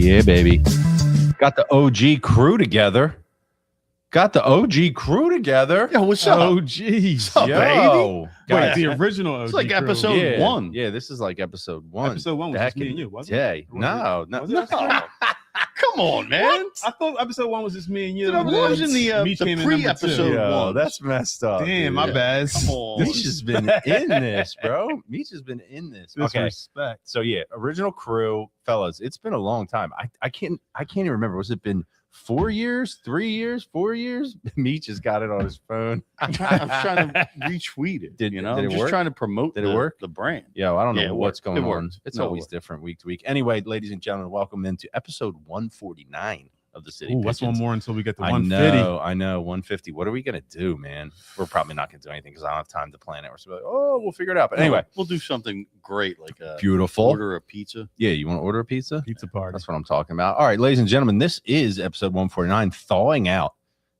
Yeah, baby. Got the OG crew together. Yo, what's up? OGs. What's up, Yo. Wait, the original OG It's like crew. episode one. Yeah, this is like episode one. Episode one was Back just me in and you, the wasn't day. it? Or No, was no. it us three? Come on, man. I thought episode one was just me and you. Dude, I and was then in the Meech came in pre-episode number two. Yo, one. that's messed up. Damn, dude. my bad. Come on. Meech has been in this, bro. Meech has been in this. Okay. Disrespect. So yeah, original crew, fellas. It's been a long time. I can't even remember. Was it been 4 years, 3 years, 4 years? Meech has got it on his phone. I'm trying to retweet it. Did I'm it just work? trying to promote Did it work? the brand. Yo, I don't know Yeah, it what's worked. going It on. worked. It's No, it always worked. different week to week. Anyway, ladies and gentlemen, welcome into episode 149 of the City Ooh, what's one Pigeons. more until we get to I 150? know, 150. What are we gonna do, man? We're probably not gonna do anything because I don't have time to plan it. We're just like, oh, we'll figure it out. But anyway, we'll do something great, like beautiful. order a pizza. Yeah, you want to order a pizza? Pizza party. That's what I'm talking about. All right, ladies and gentlemen, this is episode 149, Thawing Out.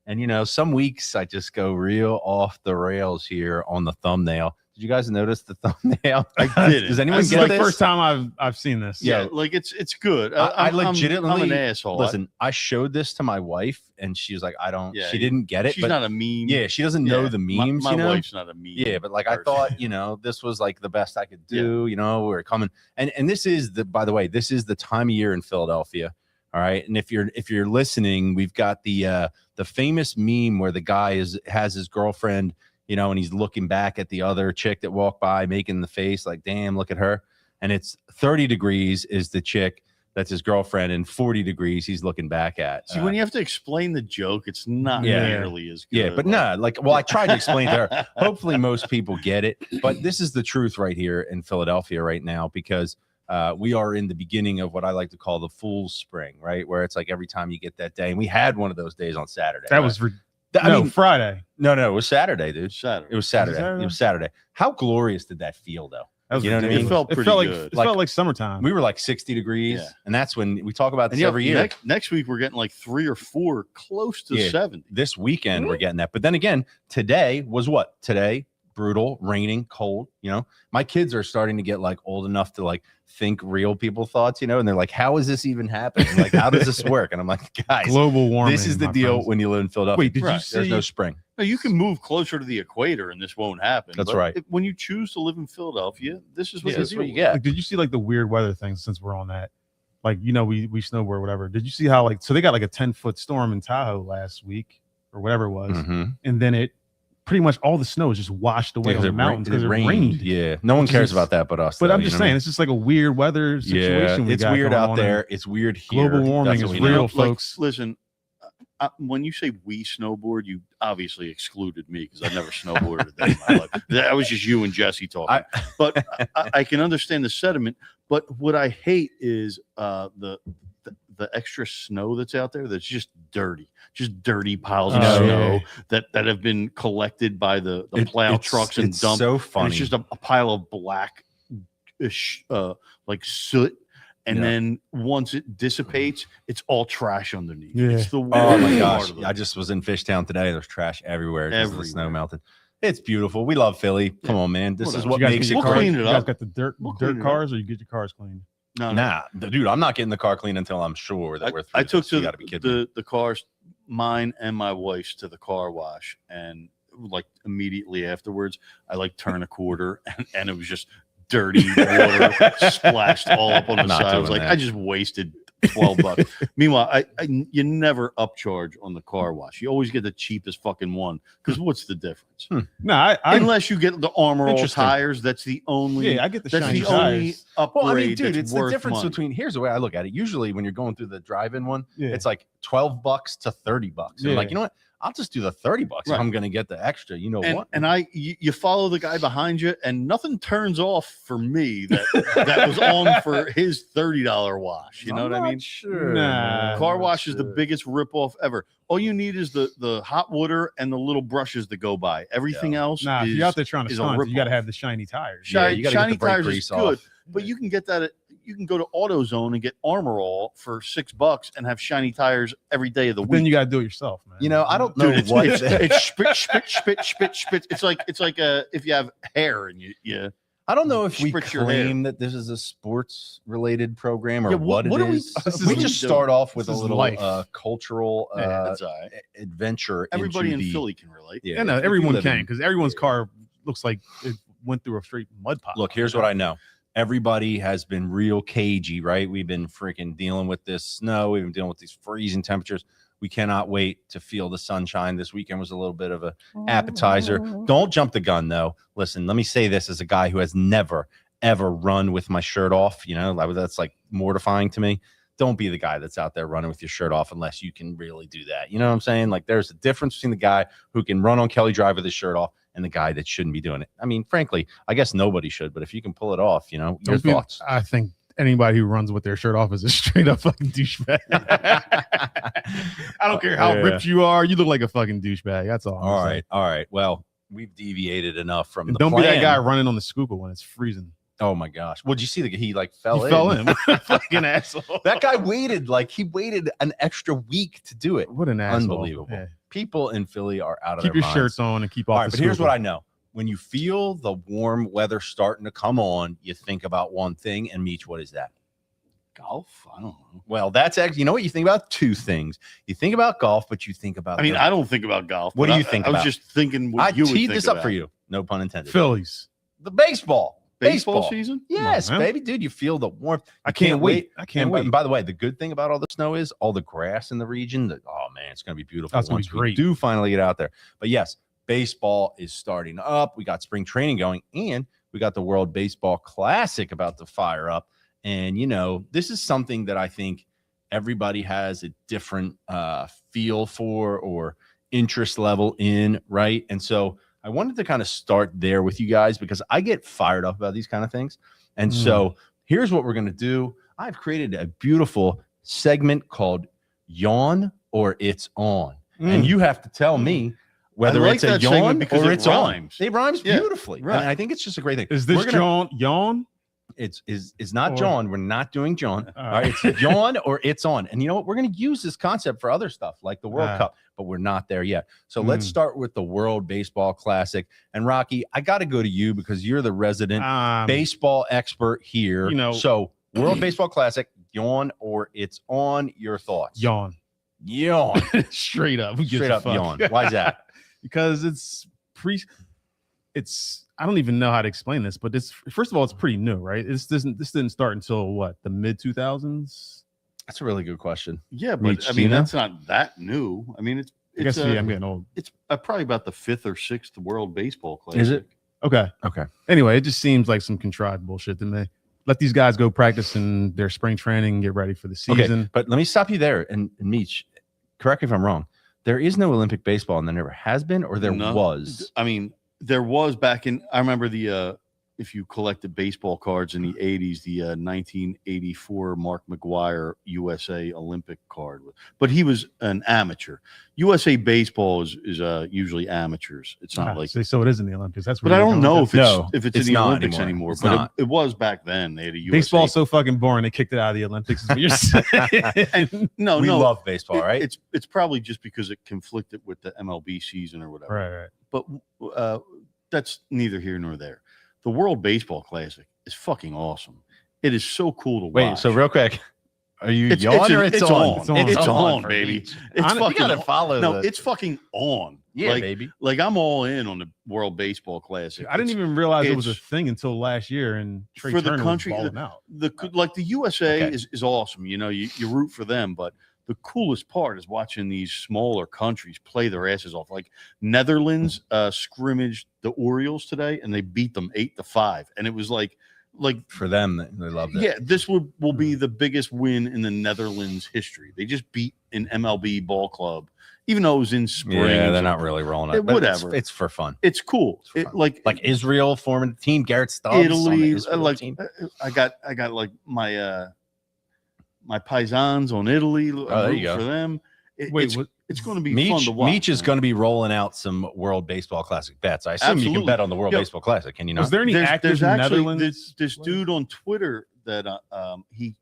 And, you know, some weeks I just go real off the rails here on the thumbnail. Did you guys notice the thumbnail? I did. Does anyone This is get like this? first time I've seen this. Yeah, Yeah. like it's good. I I'm legitimately an asshole. Listen, I showed this to my wife and she was like, I don't, Yeah, she didn't get it. She's but not a meme. yeah, she doesn't know Yeah, the memes, My you know? wife's not a meme. Yeah, but like I person. thought, you know, this was like the best I could do. You know, we're coming, and this is by the way, this is the time of year in Philadelphia. All right, and if you're listening, we've got the famous meme where the guy has his girlfriend, you know, and he's looking back at the other chick that walked by, making the face like, damn, look at her. And it's 30 degrees is the chick that's his girlfriend, and 40 degrees he's looking back at. See, when you have to explain the joke, it's not Yeah. nearly as good. Yeah, but well, I tried to explain to her. Hopefully, most people get it. But this is the truth right here in Philadelphia right now, because we are in the beginning of what I like to call the fool's spring, right? Where it's like every time you get that day, and we had one of those days on Saturday. That right? was I mean, Friday. no, it was Saturday, dude. Saturday. It was Saturday. Saturday? It was Saturday. How glorious did that feel, though? That was You know what I mean? It felt pretty like good. it felt like summertime. We were like 60 degrees, Yeah. and that's when we talk about this And every year. Next week we're getting like 3 or 4, close to Yeah. 70. This weekend we're getting that. But then again, today was what? Today, brutal, raining, cold. You know, my kids are starting to get like old enough to like think real people thoughts, you know, and they're like, how is this even happening? Like, how does this work? And I'm like, guys, Global warming. this is the my deal friends. when you live in Philadelphia. Wait, did you Right. see? There's no spring. No, you can move closer to the equator and this won't happen. That's But right. when you choose to live in Philadelphia, this is what Yeah, you that's deal what you with. get. Like, did you see like the weird weather things since we're on that? Like, you know, we snowboard or whatever. Did you see how like so they got like a 10-foot storm in Tahoe last week or whatever it was, Mhm. and then it pretty much all the snow is just washed away Yeah, on the 'cause mountains because it rained. rained. Yeah, no one Which cares is- about that but us. But though, I'm you just know what I saying, mean? it's just like a weird weather situation. Yeah, we it's got weird going out on, there. and It's weird here. Global warming That's what is we know. real, Like, folks. listen, when you say we snowboard, you obviously excluded me because I've never snowboarded a day in my life. That was just you and Jesse talking. But I can understand the sentiment. But what I hate is the extra snow that's out there that's just dirty piles of Oh, snow yeah. that have been collected by the plow It's- trucks and it's dumped. so And funny. it's just a pile of black, like soot. And Yeah. then once it dissipates, it's all trash underneath. Yeah. It's the Oh worst my part gosh! of it. I just was in Fishtown today. There's trash everywhere. 'cause of the snow Everywhere. melted. It's beautiful. We love Philly. Come on, man. This is Whatever. what You guys makes get it your We'll cars- clean it you guys up. got the dirt We'll clean dirt it cars, or you get your cars cleaned? No, Nah, dude, I'm not getting the car clean until I'm sure that we're through. I took this. You to gotta be kidding me. the cars, mine and my wife's, to the car wash, and like immediately afterwards, I like turn a quarter, and it was just dirty water splashed all up on the Not side. I was doing like, that. I just wasted $12. Meanwhile, you never upcharge on the car wash. You always get the cheapest fucking one because what's the difference? No, I Unless you get the Armor All Interesting. tires, that's the only. yeah, I get the that's shiny the only tires. upgrade. Well, I mean, dude, that's it's the worth difference money. between. Here's the way I look at it. Usually, when you're going through the drive-in one, Yeah. it's like $12 to $30. And I'm like, Yeah. you know what? I'll just do the $30 Right. if I'm going to get the extra. You know what? And you follow the guy behind you, and nothing turns off for me that was on for his $30 wash. You know I'm what I not mean? Sure. Nah. man. Car I'm wash not is the sure. biggest ripoff ever. All you need is the hot water and the little brushes that go by. Everything else Nah, if is you're out there trying to is a stunt, you got to ripoff. have the shiny tires. Yeah, shiny, you gotta get shiny the brake tires grease is good, off. but you can get that. You can go to AutoZone and get Armor All for $6 and have shiny tires every day of the But week. then you got to do it yourself, man. You know, I don't know Dude, it's, what. it's spit. It's like if you have hair and you I don't know if we spritz your hair. claim that this is a sports related program or Yeah, what what it are we- is. this We is- just start off with this a is little life. cultural That's all right. adventure. Everybody in into the, Philly can relate. Yeah, no, if you everyone live can in- because everyone's car looks like it went through a straight mud pile. Look, here's what I know. Everybody has been real cagey, right? We've been freaking dealing with this snow. We've been dealing with these freezing temperatures. We cannot wait to feel the sunshine. This weekend was a little bit of a appetizer. Don't jump the gun, though. Listen, let me say this as a guy who has never, ever run with my shirt off. You know, that's like mortifying to me. Don't be the guy that's out there running with your shirt off unless you can really do that. You know what I'm saying? Like, there's a difference between the guy who can run on Kelly Drive with his shirt off and the guy that shouldn't be doing it. I mean, frankly, I guess nobody should, but if you can pull it off, you know, your thoughts. I think anybody who runs with their shirt off is a straight up fucking douchebag. I don't care how ripped you are. You look like a fucking douchebag. That's all. All right. Well, we've deviated enough from And the don't plan. be that guy running on the scuba when it's freezing. Oh my gosh. Well, did you see he like fell He in? fell in. Fucking asshole. That guy waited an extra week to do it. What an asshole. Unbelievable. Yeah. People in Philly are out of Keep their your minds. shirts on and keep off All right, the but here's scuba. what I know. When you feel the warm weather starting to come on, you think about one thing. And Meech, what is that? Golf? I don't know. Well, that's actually, you know what? You think about two things. You think about golf, but you think about I mean, the- I don't think about golf. What but do you think I was about? just thinking what I you would teed think this up about. for you. No pun intended. Phillies. The baseball. Baseball season? Yes, man. baby, dude. You feel the warmth. I can't wait. I can't And wait. by the way, the good thing about all the snow is all the grass in the region. Oh man, it's going to be beautiful That's gonna once be we great. do finally get out there. But yes, baseball is starting up. We got spring training going, and we got the World Baseball Classic about to fire up. And you know, this is something that I think everybody has a different feel for or interest level in, right? And so I wanted to kind of start there with you guys because I get fired up about these kind of things. And so here's what we're going to do. I've created a beautiful segment called Yawn or It's On. And you have to tell me whether like it's a that segment yawn because or it it's rhymes. on. It rhymes Yeah, beautifully. right. And I think it's just a great thing. Is this We're gonna- yawn? It's not Or- John. We're not doing John. All All right. It's Yawn or It's On. And you know what? We're going to use this concept for other stuff like the World Cup, but we're not there yet. So let's start with the World Baseball Classic. And Rocky, I got to go to you because you're the resident baseball expert here. you know- so World Baseball Classic, Yawn or It's On. Your thoughts? Yawn. Yawn. Straight up. Who gives Straight a up fuck? yawn. Why is that? Because it's I don't even know how to explain this, but it's first of all, it's pretty new, right? This didn't start until what, the mid 2000s? That's a really good question. Yeah, but Reach, I do you mean, know? that's not that new. I mean, I guess I'm getting old. it's probably about the 5th or 6th World Baseball Classic. Is it? Okay. Okay. Anyway, it just seems like some contrived bullshit to me. Let these guys go practice in their spring training and get ready for the season. Okay, but let me stop you there. And Meech, correct me if I'm wrong. There is no Olympic baseball, and there never has been, or there No. was. I mean, there was back in. I remember if you collected baseball cards in the 80s, the 1984 Mark McGuire USA Olympic card. But he was an amateur. USA baseball is usually amateurs. It's not like. So it is in the Olympics. That's But where I you're don't going know with if that. it's No, if it's in it's the not Olympics anymore. anymore. It's But not. it was back then. They had a USA. Baseball's so fucking boring. They kicked it out of the Olympics. Is what you're saying. And no, We no, love baseball, right? It's probably just because it conflicted with the MLB season or whatever. right. But that's neither here nor there. The World Baseball Classic is fucking awesome. It is so cool to watch. Wait, so real quick, are you It's- yawn it's or an- it's it's on? on. It's on, for baby. Meech. It's You fucking gotta follow. no, the- it's fucking on. yeah, like, baby. like I'm all in on the World Baseball Classic. I didn't even realize it was a it's- thing until last year, and Trey for the Turner country- was balling out. The USA Okay. is awesome. You know, you root for them, but the coolest part is watching these smaller countries play their asses off. Like Netherlands scrimmaged the Orioles today, and they beat them 8-5, and it was like For them, they loved it. yeah, this will be the biggest win in the Netherlands history. They just beat an MLB ball club, even though it was in spring. Yeah, they're not really rolling it. but Whatever. It's for fun. It's cool. It's for It, fun. like Like Israel forming a team, Garrett Stubbs on the Italy. Israel Like team. I got like my my paisans on Italy. there you go. For them. Wait, It's going to be fun to Meech, watch. Meech is man. going to be rolling out some World Baseball Classic bets. I assume you can Absolutely. bet on the World Yo, Baseball Classic, can you not? Was there any active There's actually Netherlands? this dude on Twitter that he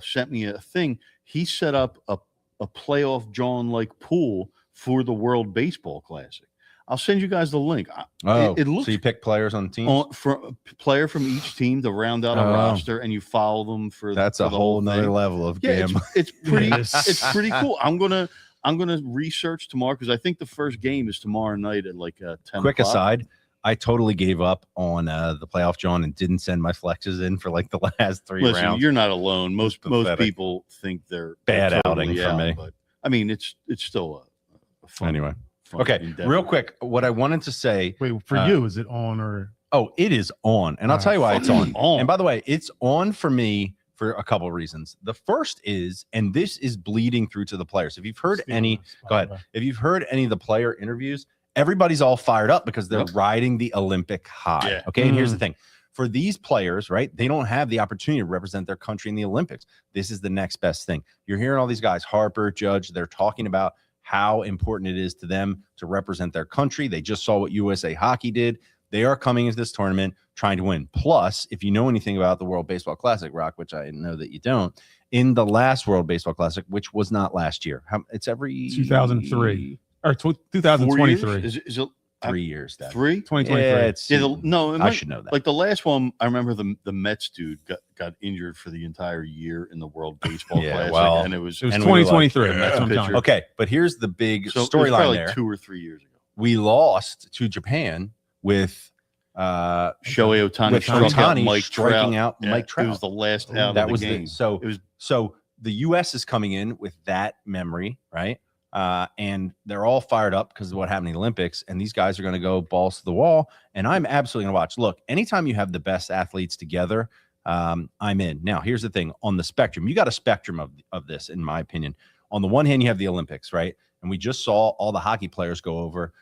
sent me a thing. He set up a playoff John like pool for the World Baseball Classic. I'll send you guys the link. It looks so you pick players on teams. for a player from each team to round out a roster, and you follow them for. That's for a the whole nother thing. level of Yeah, game. it's pretty. Yes. It's pretty cool. I'm gonna research tomorrow because I think the first game is tomorrow night at like 10. Quick o'clock. aside, I totally gave up on the playoff, John, and didn't send my flexes in for like the last 3 Listen, rounds. you're not alone. Most Pathetic. people think they're Bad totally outing for out, me. but I mean, it's still a fun. Anyway. fun Okay, endeavor. real quick, what I wanted to say. Wait, for you, is it on or? Oh, it is on, and I'll tell you why it's on. on. And by the way, it's on for me for a couple of reasons. The first is, and this is bleeding through to the players. If you've heard any, go ahead. If you've heard any of the player interviews, everybody's all fired up because they're riding the Olympic high. Yeah. Okay, and here's the thing. For these players, right, they don't have the opportunity to represent their country in the Olympics. This is the next best thing. You're hearing all these guys, Harper, Judge, they're talking about how important it is to them to represent their country. They just saw what USA Hockey did. They are coming into this tournament trying to win. Plus, if you know anything about the World Baseball Classic, Rock, which I know that you don't, in the last World Baseball Classic, which was not last year, it's every 2003 or 2023. Is it 3 years. That 3? 2023. Yeah, I should know that. Like the last one, I remember the Mets dude got injured for the entire year in the World Baseball Classic, well, and it was 2023. like, That's what I'm telling you. Okay, but here's the big so it was probably storyline like there. 2 or 3 years ago. We lost to Japan with Shohei Ohtani with struck out Ohtani Mike striking Trout. out Yeah, Mike Trout. It was the last out That of the was game. So the U.S. is coming in with that memory, right? And they're all fired up because of what happened in the Olympics, and these guys are going to go balls to the wall. And I'm absolutely going to watch. Look, anytime you have the best athletes together, I'm in. Now, here's the thing: on the spectrum, you got a spectrum of this, in my opinion. On the one hand, you have the Olympics, right? And we just saw all the hockey players go over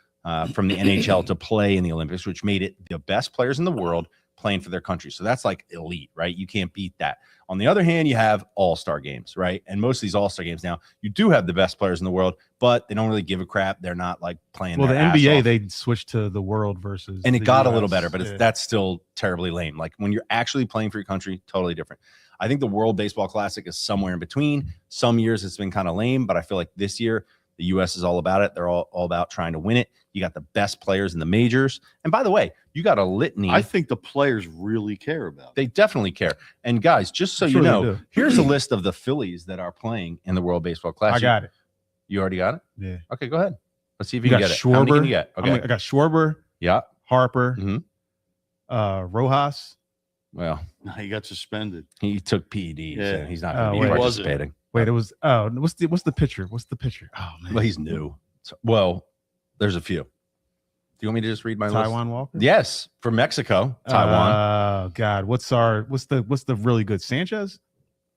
from the NHL to play in the Olympics, which made it the best players in the world playing for their country. So that's like elite, right? You can't beat that. On the other hand, you have all-star games, right? And most of these all-star games now, you do have the best players in the world, but they don't really give a crap. They're not like playing. Well, the their ass NBA, off. they switched to the world versus. And it the got a US. little better, but that's still terribly lame. Like when you're actually playing for your country, totally different. I think the World Baseball Classic is somewhere in between. Some years it's been kind of lame, but I feel like this year the U.S. is all about it. They're all about trying to win it. You got the best players in the majors. And by the way, you got a litany. I think the players really care about it. They definitely care. And guys, just so I'm you sure they know, do. here's a list of the Phillies that are playing in the World Baseball Classic. I got it. You already got it? Yeah. Okay, go ahead. Let's see if you You can got get it. How many can Schwarber. you get? Okay. I got Schwarber, Yeah. Harper, Mhm. Rojas. Well, No, he got suspended. he took PEDs. Yeah. And he's not Oh, going to be wait. participating. Wait, it was what's the pitcher? What's the pitcher? Oh man, Well, he's new. Well, there's a few. Do you want me to just read my Taiwan list? Walker. Yes, from Mexico, Taiwan. Oh God, what's the really good Sanchez?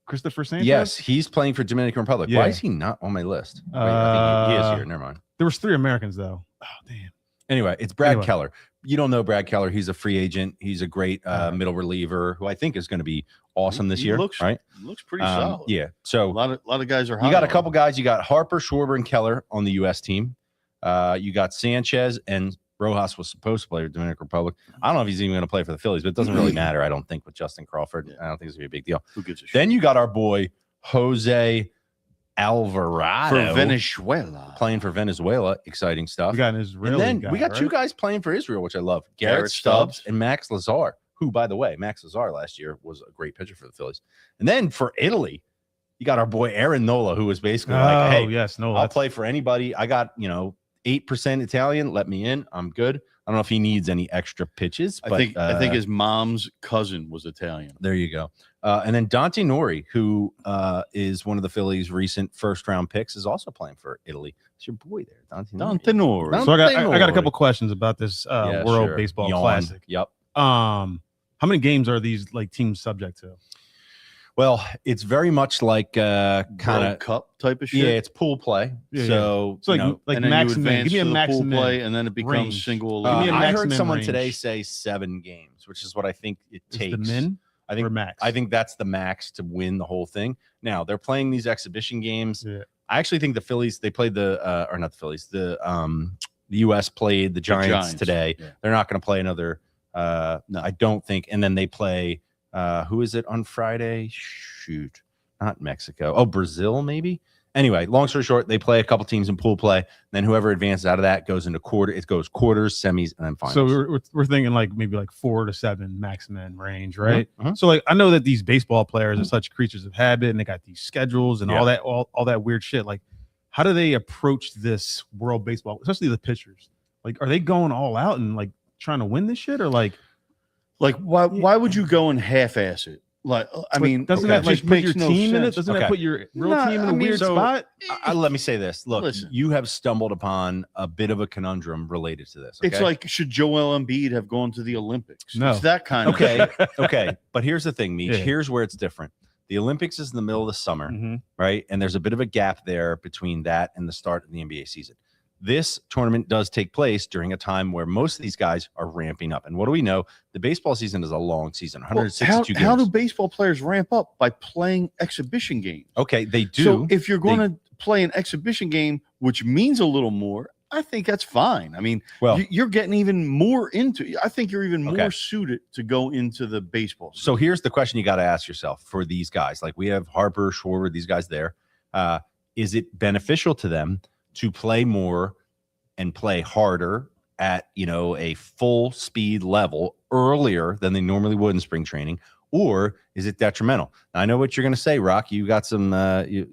Christopher Sanchez. Yes, he's playing for Dominican Republic. Yeah. Why is he not on my list? Wait, I think he is here. Never mind. There was 3 Americans though. Oh damn. Anyway, it's Brad Anyway. Keller. You don't know Brad Keller. He's a free agent. He's a great Right. middle reliever who I think is going to be awesome this He year. looks right? Looks pretty solid. Yeah. A So lot of guys are high you got a on couple him. guys. You got Harper, Schwarber, and Keller on the U.S. team. You got Sanchez and Rojas was supposed to play for Dominican Republic. I don't know if he's even going to play for the Phillies, but it doesn't really matter. I don't think with Justin Crawford. Yeah. I don't think it's going to be a big deal. Who gives a shit? Then you got our boy Jose Alvarado for Venezuela. playing for Venezuela. Exciting stuff. We got an Israeli And then guy, we got 2 right? guys playing for Israel, which I love. Garrett Garrett Stubbs Stubbs. and Max Lazar, who, by the way, Max Lazar last year was a great pitcher for the Phillies. And then for Italy, you got our boy Aaron Nola, who was basically like, hey, yes, no, I'll play for anybody. I got, 8% Italian. Let me in. I'm good. I don't know if he needs any extra pitches, but I think his mom's cousin was Italian. there you go. And then Dante Nori, who is one of the Phillies' recent first-round picks, is also playing for Italy. It's your boy there, Dante Nori. Dante Nori. So I got a Nori. couple questions about this Yeah, World sure. Baseball Yawn. Classic. Yep. How many games are these like teams subject to? Well, it's very much like kind World of Cup type of shit. yeah, it's pool play. Yeah, So, So you like, know, like and then max you min. advance Give me a to the max pool min. play, and then it becomes range. single. Give me a I max heard min someone range. today say 7 games, which is what I think it Is takes. the min I think or max? I think that's the max to win the whole thing. Now they're playing these exhibition games. Yeah. I actually think the Phillies, they played or not the Phillies, the U.S. played the Giants today. Yeah. They're not going to play another. No. I don't think. And then they play. Who is it on Friday? Shoot, not Mexico. Oh, Brazil maybe. Anyway, long story short, they play a couple teams in pool play. Then whoever advances out of that goes into quarters, semis, and then finals. So we're thinking like maybe like 4 to 7 maximum range, right? Mm-hmm. So like I know that these baseball players are such creatures of habit, and they got these schedules and all that weird shit. Like, how do they approach this world baseball, especially the pitchers? Like, are they going all out and like trying to win this shit, or like why would you go and half-ass it? Like, I mean, doesn't that like just put your makes no team in it? sense. Doesn't that put your real team in a weird spot? Let me say this. Look, Listen. you have stumbled upon a bit of a conundrum related to this. Okay? It's like, should Joel Embiid have gone to the Olympics? No. It's that kind of okay. But here's the thing, Meech. Yeah. Here's where it's different. The Olympics is in the middle of the summer, Mm-hmm. right? And there's a bit of a gap there between that and the start of the NBA season. This tournament does take place during a time where most of these guys are ramping up. And what do we know? The baseball season is a long season, 162 games. How do baseball players ramp up? By playing exhibition games. Okay, they do. So if you're going to play an exhibition game, which means a little more, I think that's fine. I mean, well, you're getting even more into. I think you're even more suited to go into the baseball season. So here's the question you got to ask yourself for these guys. Like we have Harper, Schwarber, these guys there. Is it beneficial to them to play more and play harder at, a full speed level earlier than they normally would in spring training? Or is it detrimental? Now, I know what you're going to say, Rock. You got some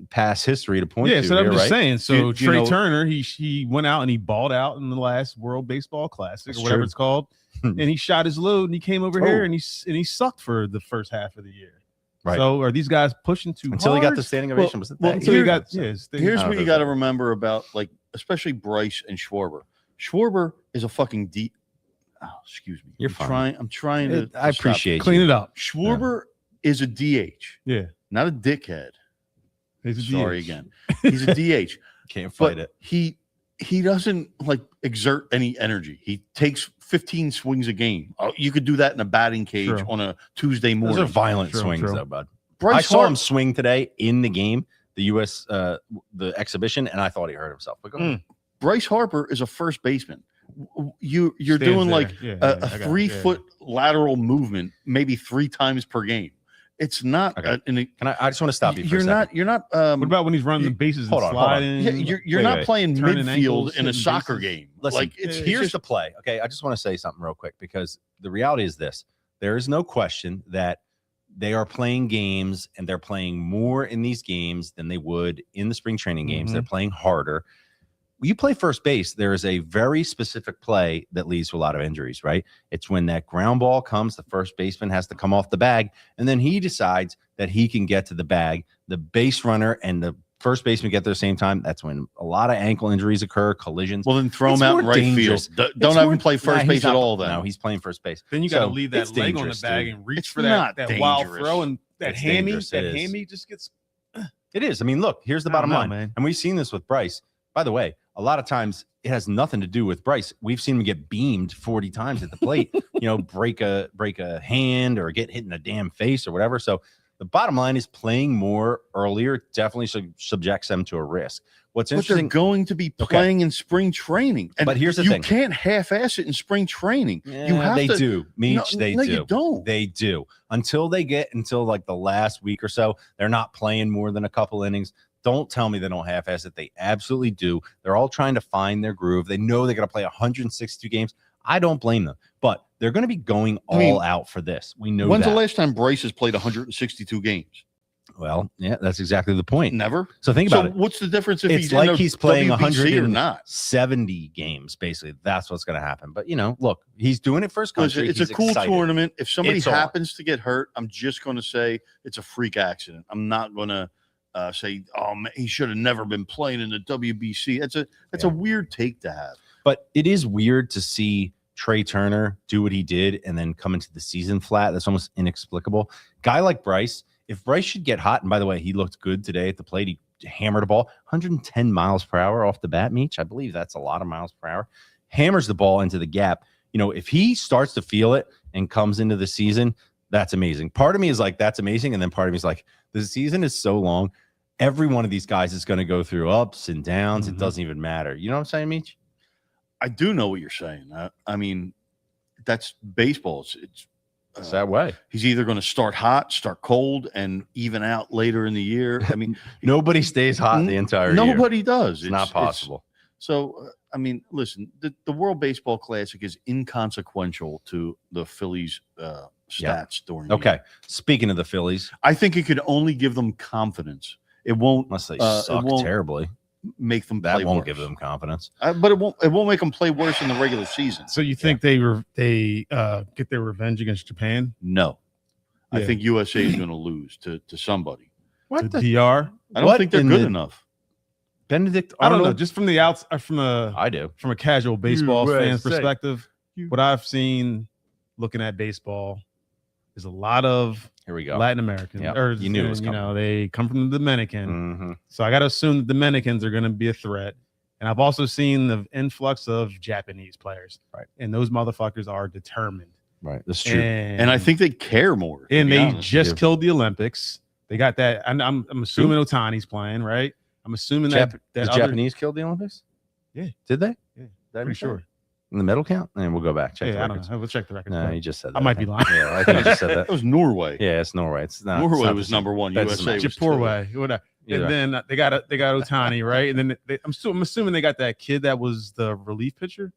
past history to point to. Yeah, so I'm just saying. So Trey Turner, he went out and he balled out in the last World Baseball Classic or whatever it's called, and he shot his load and he came over here and he sucked for the first half of the year. Right. So are these guys pushing too until hard? he got the standing ovation? Here's what you got to remember about especially Bryce and Schwarber. Schwarber is a fucking deep. Oh, excuse me. You're fine. I'm trying to. I appreciate clean it up. Schwarber is a DH. Yeah, not a dickhead. He's a Sorry DH. again. He's a DH. Can't fight it. He doesn't exert any energy. He takes 15 swings a game. You could do that in a batting cage on a Tuesday morning. Those are violent swings, though, bud. Bryce I saw him swing today in the game, the U.S. The exhibition, and I thought he hurt himself. But go ahead. Bryce Harper is a first baseman. You're doing a 3 foot lateral movement maybe 3 times per game. It's not. Okay. I just want to stop you. You're not. What about when he's running the bases and sliding? Yeah, you're not playing midfield in a soccer game. Listen, here's the play. Okay, I just want to say something real quick because the reality is this: there is no question that they are playing games and they're playing more in these games than they would in the spring training games. They're playing harder. You play first base, there is a very specific play that leads to a lot of injuries, right? It's when that ground ball comes, the first baseman has to come off the bag, and then he decides that he can get to the bag. The base runner and the first baseman get there at the same time. That's when a lot of ankle injuries occur, collisions. Well, then throw him out in right field. Don't have him play first base at all then. No, he's playing first base. Then you got to leave that leg on the bag and reach for that wild throw, and that hammy just gets... It is. I mean, look, here's the bottom line. Man. And we've seen this with Bryce. By the way, a lot of times it has nothing to do with Bryce. We've seen him get beamed 40 times at the plate, break a hand or get hit in the damn face or whatever. So the bottom line is playing more earlier definitely subjects them to a risk. What's interesting, they're going to be playing in spring training. But here's the thing. You can't half-ass it in spring training. Yeah, you have to. Do. Meech, they do. You don't. They do. Until the last week or so, they're not playing more than a couple innings. Don't tell me they don't half-ass it. They absolutely do. They're all trying to find their groove. They know they're going to play 162 games. I don't blame them. But they're going to be going all out for this. We know When's the last time Bryce has played 162 games? Well, yeah, that's exactly the point. Never. So think about it. What's the difference if he's playing WBC or not? 170 games, basically. That's what's going to happen. But, look, he's doing it for his country. It's a cool tournament. If somebody happens to get hurt, I'm just going to say it's a freak accident. I'm not going to say, oh, man, he should have never been playing in the WBC. That's a weird take to have. But it is weird to see Trey Turner do what he did and then come into the season flat. That's almost inexplicable. Guy like Bryce, if Bryce should get hot, and by the way, he looked good today at the plate. He hammered a ball 110 miles per hour off the bat, Meech. I believe that's a lot of miles per hour. Hammers the ball into the gap. If he starts to feel it and comes into the season, that's amazing. Part of me is like, that's amazing. And then part of me is like, the season is so long. Every one of these guys is going to go through ups and downs. It doesn't even matter. You know what I'm saying, Meech? I do know what you're saying. I mean, that's baseball. It's It's that way. He's either going to start hot, start cold, and even out later in the year. I mean, nobody stays hot the entire year. Nobody does. It's not possible. So, I mean, listen, the World Baseball Classic is inconsequential to the Phillies' stats during the year. Speaking of the Phillies, I think it could only give them confidence. It won't, unless they suck terribly, make them that play won't worse. give them confidence. But it won't make them play worse in the regular season. So you think they get their revenge against Japan? No. I Yeah. think USA is going to lose to somebody. What the DR? I don't think they're good enough. Benedict I don't know. Arnold? Just from the outside, from I do. From a casual baseball fan's USA. perspective, what I've seen looking at baseball is a lot of Here we go. Latin American. Yep. Or, You knew it was you coming. know, they come from the Dominican. Mm-hmm. So I got to assume the Dominicans are going to be a threat. And I've also seen the influx of Japanese players. Right. And those motherfuckers are determined. Right. That's true. And I think they care more. And to be they honest. just killed the Olympics. They got that. And I'm assuming Otani's playing, right? I'm assuming that the other, Japanese killed the Olympics? Yeah. Did they? Yeah. Did I Pretty miss that? sure. In the medal count? And we'll go back. Check the Yeah, I don't records. know. We'll check the records. No, but you just said that. I might be lying. Yeah, I think you just said That that. was Norway. Yeah, it's Norway. It's not. Norway it's not was the same. number one. That's USA was two. Japorway, whatever. Either And way. then they got Otani, right? And then I'm assuming they got that kid that was the relief pitcher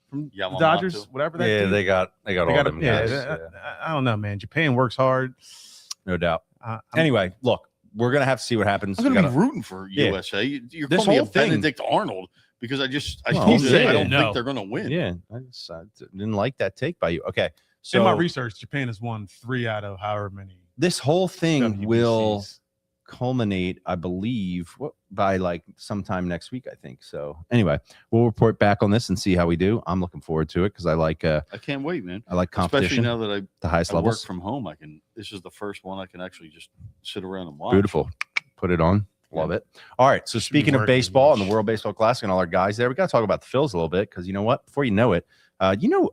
from the Yamamoto. Dodgers, whatever that. Yeah, dude. they got all them guys. I don't know, man. Japan works hard. No doubt. I'm- Anyway, look, we're gonna have to see what happens. I'm going We to be gotta- rooting for Yeah. USA. You're This calling me a whole thing- Benedict Arnold because I Well, told you yeah, I don't no. think they're going to win. Yeah, I didn't like that take by you. Okay, so In my research, Japan has won 3 out of however many. this whole thing WBCs. will culminate, I believe, by like sometime next week, I think. So anyway, we'll report back on this and see how we do. I'm looking forward to it because I like I can't wait, man. I like Especially competition, now that the highest I work levels. from home. This is the first one I can actually just sit around and watch. Beautiful. Put it on. Love it. All right. So Should be speaking of working, baseball and the Mitch. World Baseball Classic and all our guys there, we got to talk about the Phils a little bit because you know what? Before you know it,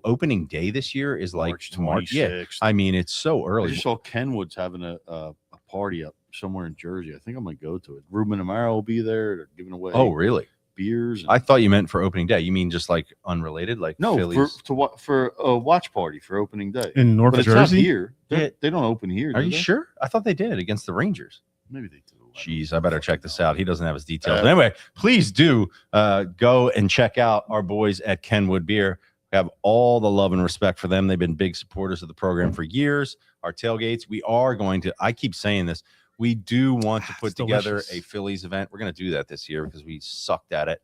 opening day this year is like March 26th. Yeah. I mean, it's so I early. just saw Kenwood's having a party up somewhere in Jersey. I think I might go to it. Ruben Amaro will be there. They're giving away Oh, really? beers. And, I thought you meant for opening day. You mean just like unrelated, like no, Phillies? for a watch party for opening day. In North But it's not Jersey? here. Yeah. They don't open here. Are do you they? sure? I thought they did against the Rangers. Maybe they do. Jeez, I better check this out. He doesn't have his details. Uh, But anyway, please do go and check out our boys at Kenwood Beer. We have all the love and respect for them. They've been big supporters of the program for years. Our tailgates, we are going to, I keep saying this, we do want to put It's together delicious. a Phillies event. We're going to do that this year because we sucked at it.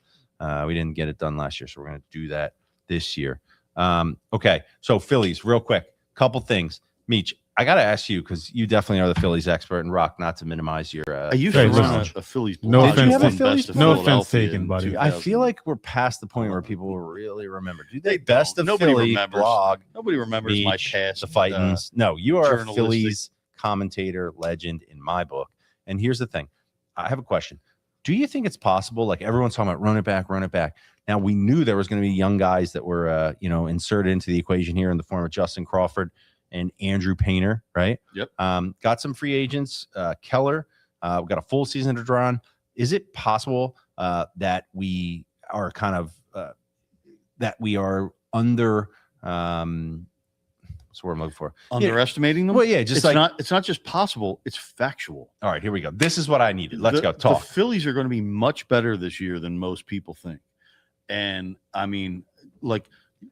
We didn't get it done last year, so we're going to do that this year. Okay, so Phillies, real quick, couple things. Meech, I got to ask you because you definitely are the Phillies expert, and Rock, not to minimize your. I used Hey, to run listen. a Phillies. No blog offense on taken. Best of No offense Philadelphia taken, in buddy. I feel 2000. like we're past the point where people will really remember. Do they They best don't. of Nobody Philly remembers. blog? Nobody remembers my Beach, past. the fightings. No, you are a journalistic- Phillies commentator legend in my book. And here's the thing. I have a question. Do you think it's possible? Like everyone's talking about run it back, run it back. Now we knew there was going to be young guys that were, inserted into the equation here in the form of Justin Crawford and Andrew Painter, right? Yep. Got some free agents. Keller, we've got a full season to draw on. Is it possible that we are kind of under? What's the word I'm looking for? Underestimating them. Well, yeah, just It's not just possible. It's factual. All right, here we go. This is what I needed. Let's go The talk. Phillies are going to be much better this year than most people think. And I mean, like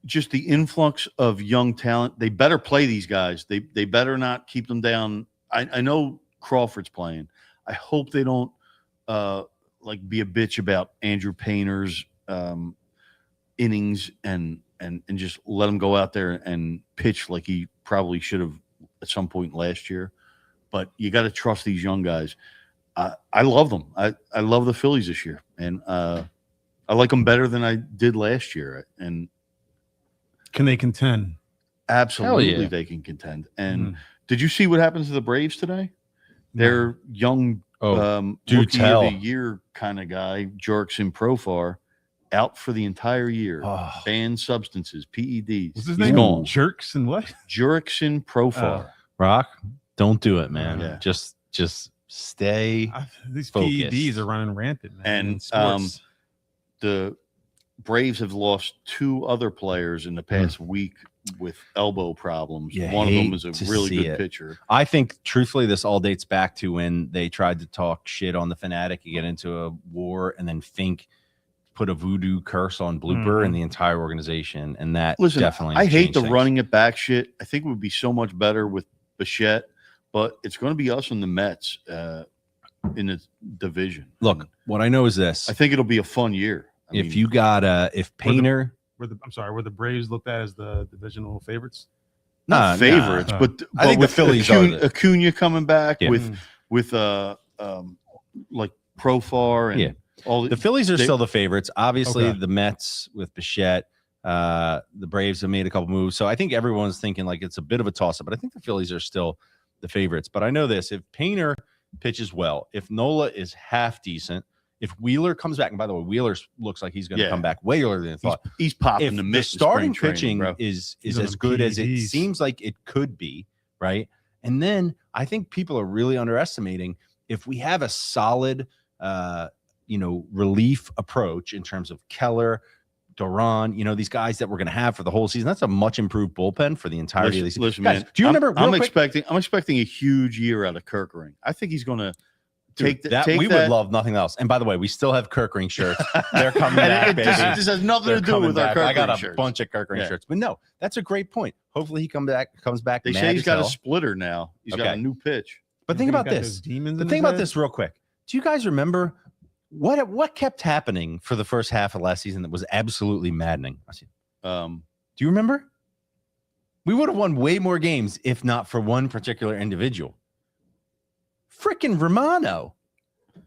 just the influx of young talent. They better play these guys. They better not keep them down. I know Crawford's playing. I hope they don't be a bitch about Andrew Painter's innings and just let him go out there and pitch like he probably should have at some point last year. But you got to trust these young guys. I love them. I love the Phillies this year, and I like them better than I did last year. And Can they contend? absolutely, yeah. they can contend. And did you see what happens to the Braves today? Their young do rookie tell. of the year kind of guy, Jurickson Profar, out for the entire year. Oh. Banned substances, PEDs. What's his He's name? gone. Jerks and what? Jurickson Profar. Rock, don't do it, man. Yeah. Just stay. These Focused. PEDs are running rampant, man. And, in sports. The Braves have lost 2 other players in the past week with elbow problems. You One of them hate is a to really see good it. pitcher. I think, truthfully, this all dates back to when they tried to talk shit on the Fanatic and get into a war, and then Fink put a voodoo curse on Blooper and the entire organization, and that definitely. I hate the things. running it back shit. I think it would be so much better with Bichette, but it's going to be us and the Mets in the division. Look, what I know is this: I think it'll be a fun year. if Painter, were the Braves looked at as the divisional favorites? Not favorites, but I think with the Phillies Acuna coming back Yeah. with like Profar and all the Phillies are still the favorites. Obviously, Okay. the Mets with Bichette, the Braves have made a couple moves, so I think everyone's thinking like it's a bit of a toss-up. But I think the Phillies are still the favorites. But I know this: if Painter pitches well, if Nola is half decent, if Wheeler comes back, and by the way, Wheeler looks like he's going to come back way earlier than thought. He's popping If the the mitt. starting spring pitching training, is He's as on good as it PEDs. seems like it could be, right? And then I think people are really underestimating if we have a solid, relief approach in terms of Keller, Duran, these guys that we're going to have for the whole season. That's a much improved bullpen for the entirety of the season. Listen, Guys, man. do you remember? I'm expecting a huge year out of Kirkering. I think he's going to take that. We would love nothing else. And by the way, we still have Kirkering shirts. They're coming back, baby. This has nothing They're to do coming with our back. Kirkering I got a shirts. bunch of Kirkering shirts, but no, that's a great point. Hopefully, he comes back. They mad say he's as got a hell. splitter now. He's got a new pitch. But think about this. But think about this real quick. Do you guys remember what kept happening for the first half of last season that was absolutely maddening? Do you remember? We would have won way more games if not for one particular individual. Frickin' Romano.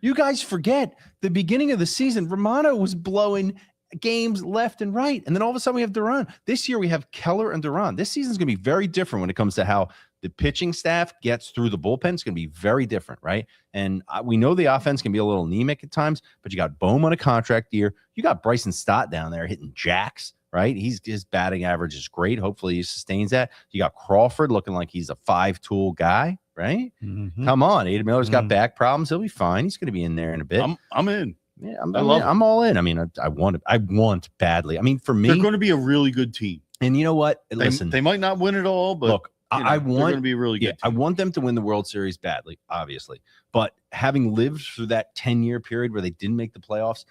You guys forget the beginning of the season, Romano was blowing games left and right. And then all of a sudden we have Duran. This year we have Keller and Duran. This season's going to be very different when it comes to how the pitching staff gets through the bullpen. It's going to be very different, right? And we know the offense can be a little anemic at times, but you got Bohm on a contract year. You got Bryson Stott down there hitting jacks, right? His batting average is great. Hopefully he sustains that. You got Crawford looking like he's a 5-tool guy, right? Mm-hmm. Come on, Adam Miller's got back problems. He'll be fine. He's going to be in there in a bit. I'm in. Yeah, I'm all in. I mean, I want badly. I mean, for me, they're going to be a really good team. And you know what? Listen, they might not win it all, but look, I want they're going to be a really good team. I want them to win the World Series badly, obviously. But having lived through that 10-year period where they didn't make the playoffs,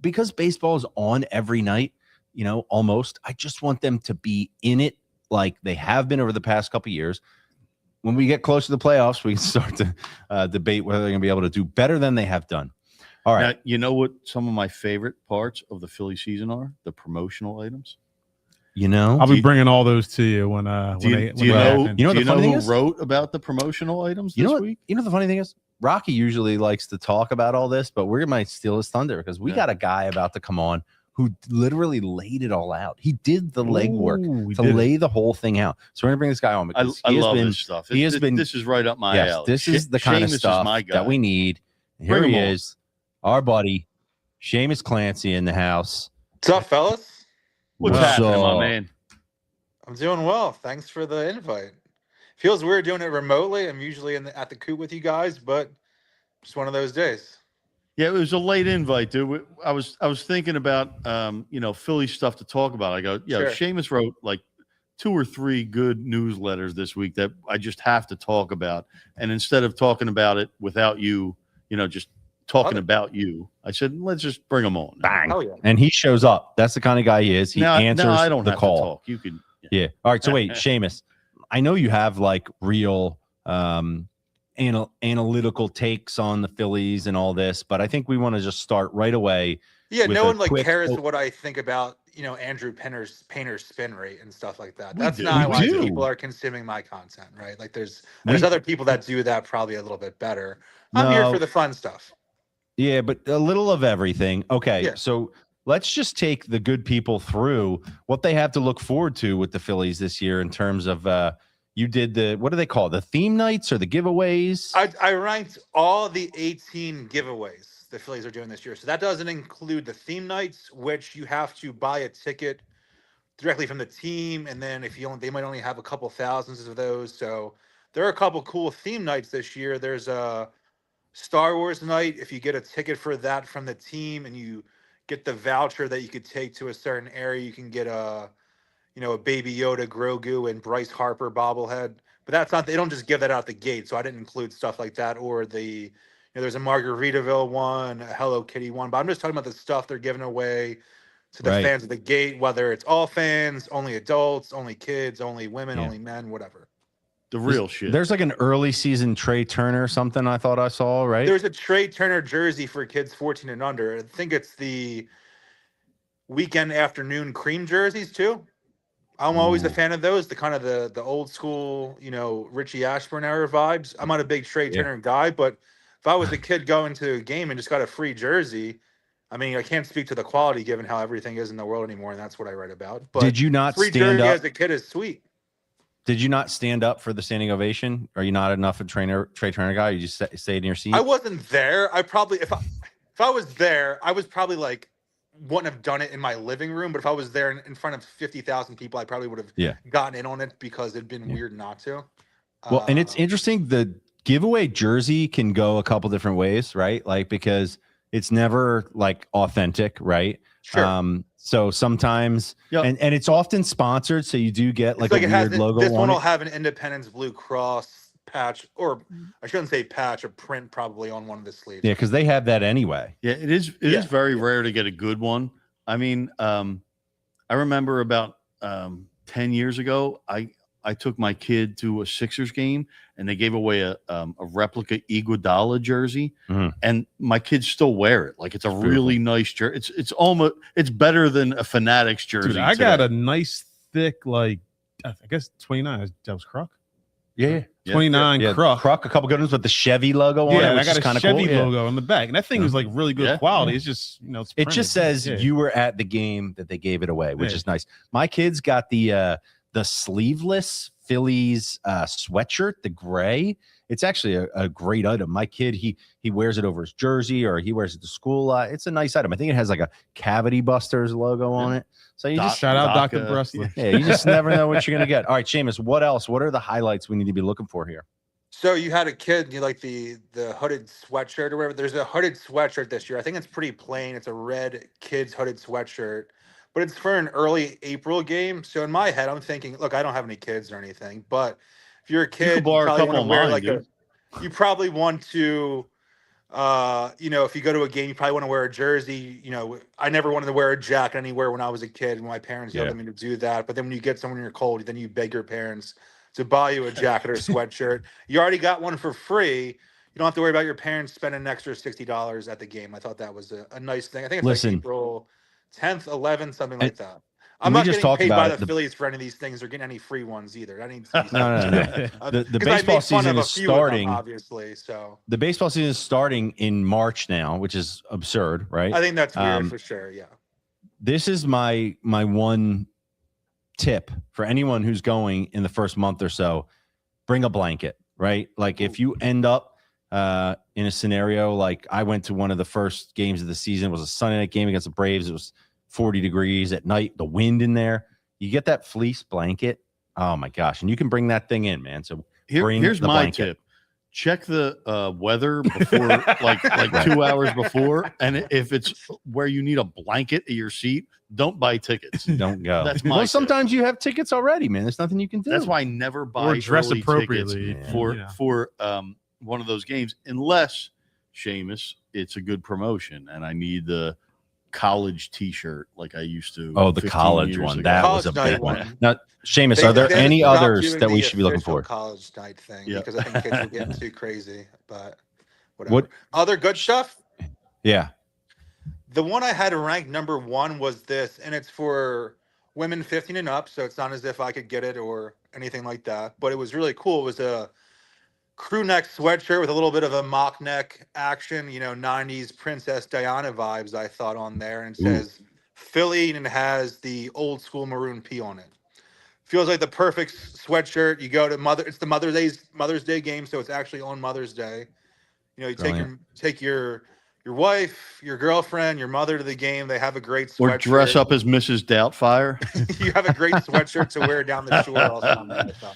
because baseball is on every night, almost, I just want them to be in it like they have been over the past couple of years. When we get close to the playoffs, we can start to debate whether they're going to be able to do better than they have done. All right. Now, you know what some of my favorite parts of the Philly season are? The promotional items. I'll be bringing all those to you when do you know who wrote about the promotional items this week? You know the funny thing is, Rocky usually likes to talk about all this, but we might steal his thunder because we got a guy about to come on who literally laid it all out. He did the legwork to lay the whole thing out. So we're gonna bring this guy on because I love this stuff. This is right up my alley. This is the kind of stuff that we need. And here he is, our buddy Seamus Clancy in the house. What's up, fellas? What's happening, my man? I'm doing well. Thanks for the invite. Feels weird doing it remotely. I'm usually at the coop with you guys, but just one of those days. Yeah, it was a late invite, dude. I was thinking about Philly stuff to talk about. I go, Sure. Seamus wrote like 2 or 3 good newsletters this week that I just have to talk about. And instead of talking about it without you, just talking about you, I said, let's just bring him on. Bang. Oh, yeah. And he shows up. That's the kind of guy he is. He answers I don't the have call. to talk. You can. Yeah. All right. So wait, Seamus, I know you have like real analytical takes on the Phillies and all this, but I think we want to just start right away. Yeah, with no a one quick- cares what I think about, Andrew Painter's spin rate and stuff like that. We That's do. not We why do. people are consuming my content, right? Like there's other people that do that probably a little bit better. I'm No. here for the fun stuff. Yeah, but a little of everything. Okay. Yeah. So let's just take the good people through what they have to look forward to with the Phillies this year in terms of you did what do they call it? The theme nights or the giveaways? I ranked all the 18 giveaways the Phillies are doing this year. So that doesn't include the theme nights, which you have to buy a ticket directly from the team. And then they might only have a couple thousands of those. So there are a couple cool theme nights this year. There's a Star Wars night. If you get a ticket for that from the team and you get the voucher that you could take to a certain area, you can get a a Baby Yoda, Grogu, and Bryce Harper bobblehead. But that's not, they don't just give that out the gate. So I didn't include stuff like that, or there's a Margaritaville one, a Hello Kitty one. But I'm just talking about the stuff they're giving away to the fans at the gate, whether it's all fans, only adults, only kids, only women, only men, whatever. The real shit. There's like an early season Trey Turner something I thought I saw, right? There's a Trey Turner jersey for kids 14 and under. I think it's the weekend afternoon cream jerseys too. I'm always a fan of those, the kind of the old school, Richie Ashburn era vibes. I'm not a big Trey Turner guy, but if I was a kid going to a game and just got a free jersey, I mean, I can't speak to the quality given how everything is in the world anymore, and that's what I write about. But did you not free stand jersey up as a kid is sweet. Did you not stand up for the standing ovation? Are you not enough a Trey Turner guy? You just stayed in your seat? I wasn't there. I probably, if I was there, I was probably like, wouldn't have done it in my living room. But if I was there in front of 50,000 people, I probably would have gotten in on it because it'd been weird not to. Well, and it's interesting. The giveaway jersey can go a couple different ways, right? Like, because it's never like authentic, right? Sure. So sometimes, and it's often sponsored, so you do get like a weird logo. This one will have an Independence Blue Cross patch, or I shouldn't say patch, a print probably on one of the sleeves. Yeah, because they have that anyway. Yeah, it is. It is very rare to get a good one. I mean, I remember about 10 years ago, I took my kid to a Sixers game, and they gave away a replica Iguodala jersey, and my kids still wear it. Like, it's a really nice jersey. It's better than a Fanatics jersey. Dude, I got a nice thick, like, I guess 29. That was Kruk. Yeah, 29 Kruk, a couple good ones with the Chevy logo on it. Yeah, I got a Chevy cool. logo on the back, and that thing was like really good quality. It's just it just says you were at the game that they gave it away, which is nice. My kids got the sleeveless Phillies sweatshirt, the gray. It's actually a great item. My kid, he wears it over his jersey, or he wears it to school. It's a nice item. I think it has like a Cavity Busters logo on it. So you just shout out Dr. Bressler. Yeah, you just never know what you're gonna get. All right, Seamus, what else? What are the highlights we need to be looking for here? So you had a kid, you like the hooded sweatshirt or whatever. There's a hooded sweatshirt this year. I think it's pretty plain. It's a red kids hooded sweatshirt, but it's for an early April game. So in my head, I'm thinking, look, I don't have any kids or anything, but if you're a kid, you probably want to wear like you probably want to, if you go to a game, you probably want to wear a jersey. I never wanted to wear a jacket anywhere when I was a kid, and my parents yelled at me to do that. But then when you get someone you're cold, then you beg your parents to buy you a jacket or sweatshirt. You already got one for free. You don't have to worry about your parents spending an extra $60 at the game. I thought that was a nice thing. I think it's like April 10th, 11th, something like that. I'm not getting paid by the Phillies for any of these things or getting any free ones either. That needs to be no. The baseball season is starting. Obviously, so the baseball season is starting in March now, which is absurd, right? I think that's weird for sure. Yeah. This is my one tip for anyone who's going in the first month or so: bring a blanket, right? Like if you end up in a scenario like I went to one of the first games of the season, it was a Sunday night game against the Braves. It was 40 degrees at night, the wind in there. You get that fleece blanket. Oh my gosh. And you can bring that thing in, man. So here's my tip. Check the weather before like 2 hours before. And if it's where you need a blanket at your seat, don't buy tickets. Don't go. That's my sometimes you have tickets already, man. There's nothing you can do. That's why I never buy or dress appropriately for one of those games, unless, Seamus, it's a good promotion and I need the college t-shirt like I used to. Oh, the college one. That was a big one. Now, Seamus, are there They any stopped others doing that we the should be looking official for? college night thing because I think kids are getting too crazy. But whatever. What other good stuff? Yeah. The one I had ranked number 1 was this, and it's for women 15 and up. So it's not as if I could get it or anything like that. But it was really cool. It was a crew neck sweatshirt with a little bit of a mock neck action, 90s Princess Diana vibes, I thought, on there. And it says Philly, and it has the old school maroon P on it. Feels like the perfect sweatshirt. You go to it's the Mother's Day game, so it's actually on Mother's Day. You take your wife, your girlfriend, your mother to the game. They have a great sweatshirt. Or dress up as Mrs. Doubtfire. You have a great sweatshirt to wear down the shore.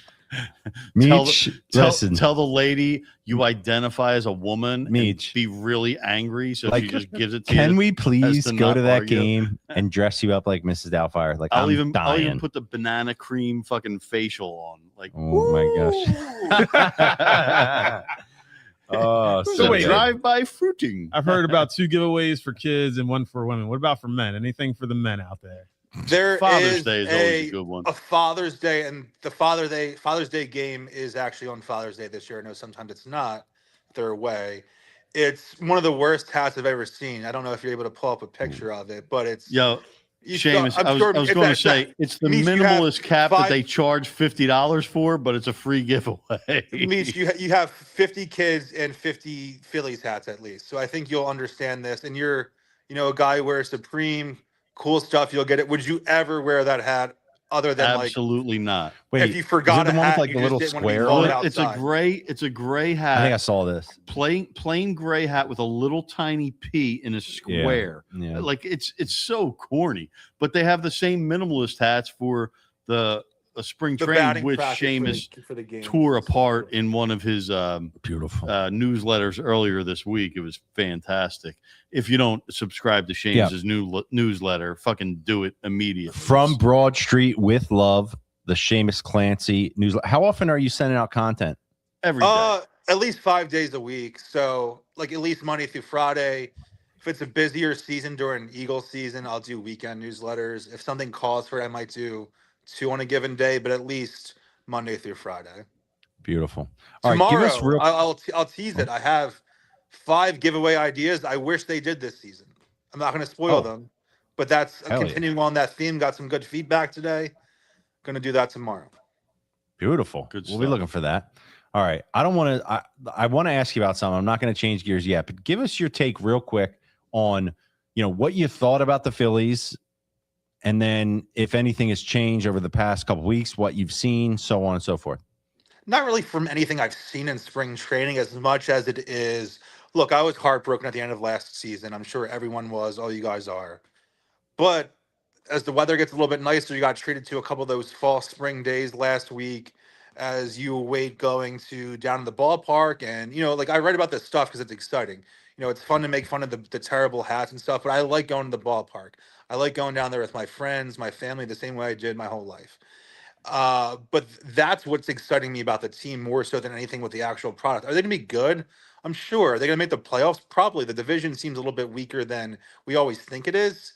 Meech, listen. Tell the lady you identify as a woman. Meech, be really angry, so like, she just gives it to you. Can we please go to that argue. game and dress you up like Mrs. Doubtfire? Like I'll even dying. put the banana cream fucking facial on. Like, oh my gosh. Oh, so wait, drive-by fruiting. I've heard about 2 giveaways for kids and 1 for women. What about for men? Anything for the men out there? There Father's Day is always a good one. A Father's Day, and the Father's Day game is actually on Father's Day this year. I know sometimes it's not their way. It's one of the worst hats I've ever seen. I don't know if you're able to pull up a picture of it, but it's Seamus, I was going to say it's the minimalist cap that they charge $50 for, but it's a free giveaway. Means you have 50 kids and 50 Phillies hats at least. So I think you'll understand this. And you're a guy who wears Supreme, cool stuff. You'll get it. Would you ever wear that hat other than absolutely not? Wait, if you forgot the a one hat, with like the little square? It's a gray hat. I think I saw this plain gray hat with a little tiny P in a square. Yeah. Like it's so corny. But they have the same minimalist hats for the spring training, which Seamus for the game. tore apart in one of his beautiful newsletters earlier this week. It was fantastic. If you don't subscribe to Seamus's new newsletter, fucking do it immediately. From Broad Street with Love, the Seamus Clancy newsletter. How often are you sending out content? Every day. At least 5 days a week. So like at least Monday through Friday. If it's a busier season during Eagle season, I'll do weekend newsletters. If something calls for it, I might do 2 on a given day, but at least Monday through Friday. Beautiful. All Tomorrow, right, give us I'll tease it. I have 5 giveaway ideas I wish they did this season. I'm not going to spoil them, but that's continuing on that theme. Got some good feedback today. Going to do that tomorrow. Beautiful. Good We'll be looking for that. All right. I want to ask you about something. I'm not going to change gears yet, but give us your take real quick on, what you thought about the Phillies. And then if anything has changed over the past couple of weeks, what you've seen, so on and so forth. Not really from anything I've seen in spring training as much as it is. Look, I was heartbroken at the end of last season. I'm sure everyone was. All you guys are. But as the weather gets a little bit nicer, you got treated to a couple of those fall spring days last week as you await going down to the ballpark. And, I read about this stuff because it's exciting. It's fun to make fun of the terrible hats and stuff, but I like going to the ballpark. I like going down there with my friends, my family, the same way I did my whole life. But that's what's exciting me about the team more so than anything with the actual product. Are they going to be good? I'm sure. Are they going to make the playoffs? Probably. The division seems a little bit weaker than we always think it is.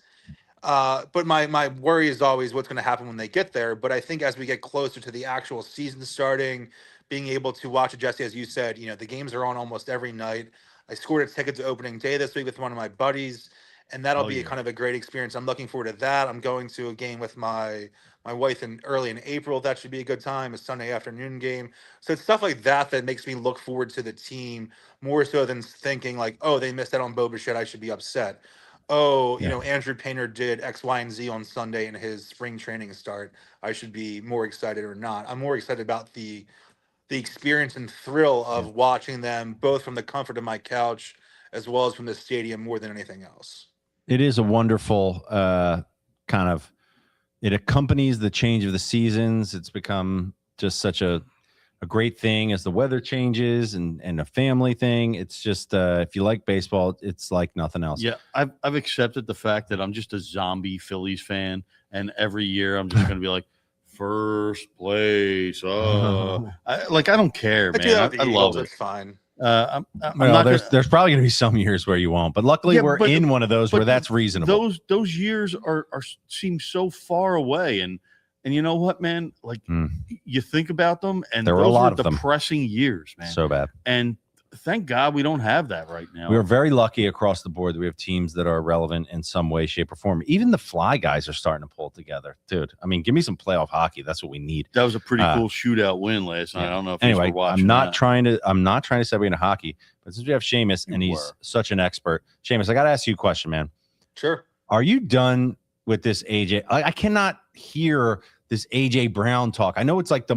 But my worry is always what's going to happen when they get there. But I think as we get closer to the actual season starting, being able to watch it, Jesse, as you said, the games are on almost every night. I scored a ticket to opening day this week with one of my buddies, and that'll be kind of a great experience. I'm looking forward to that. I'm going to a game with my wife early in April. That should be a good time, a Sunday afternoon game. So it's stuff like that that makes me look forward to the team more so than thinking like, oh, they missed out on Bo Bichette, I should be upset. Oh, Andrew Painter did X, Y, and Z on Sunday in his spring training start. I should be more excited or not. I'm more excited about the experience and thrill of watching them both from the comfort of my couch as well as from the stadium more than anything else. It is a wonderful it accompanies the change of the seasons. It's become just such a great thing as the weather changes and a family thing. It's just, if you like baseball, it's like nothing else. Yeah. I've accepted the fact that I'm just a zombie Phillies fan. And every year I'm just going to be like, first place. I don't care, man. I love it. It's fine. There's probably going to be some years where you won't, but luckily we're in one of those where that's reasonable. Those years are seem so far away, and you know what, man? Like you think about them, and there were a lot of depressing years, man. So bad. And thank God we don't have that right now. We are very lucky across the board that we have teams that are relevant in some way, shape, or form. Even the Fly guys are starting to pull it together, dude. I mean, give me some playoff hockey. That's what we need. That was a pretty cool shootout win last night. I don't know if anyway, you were watching. I'm not trying to segue into hockey, but since we have Seamus and he's such an expert, Seamus, I got to ask you a question, man. Sure. Are you done with this AJ? I cannot hear this AJ Brown talk. I know it's like the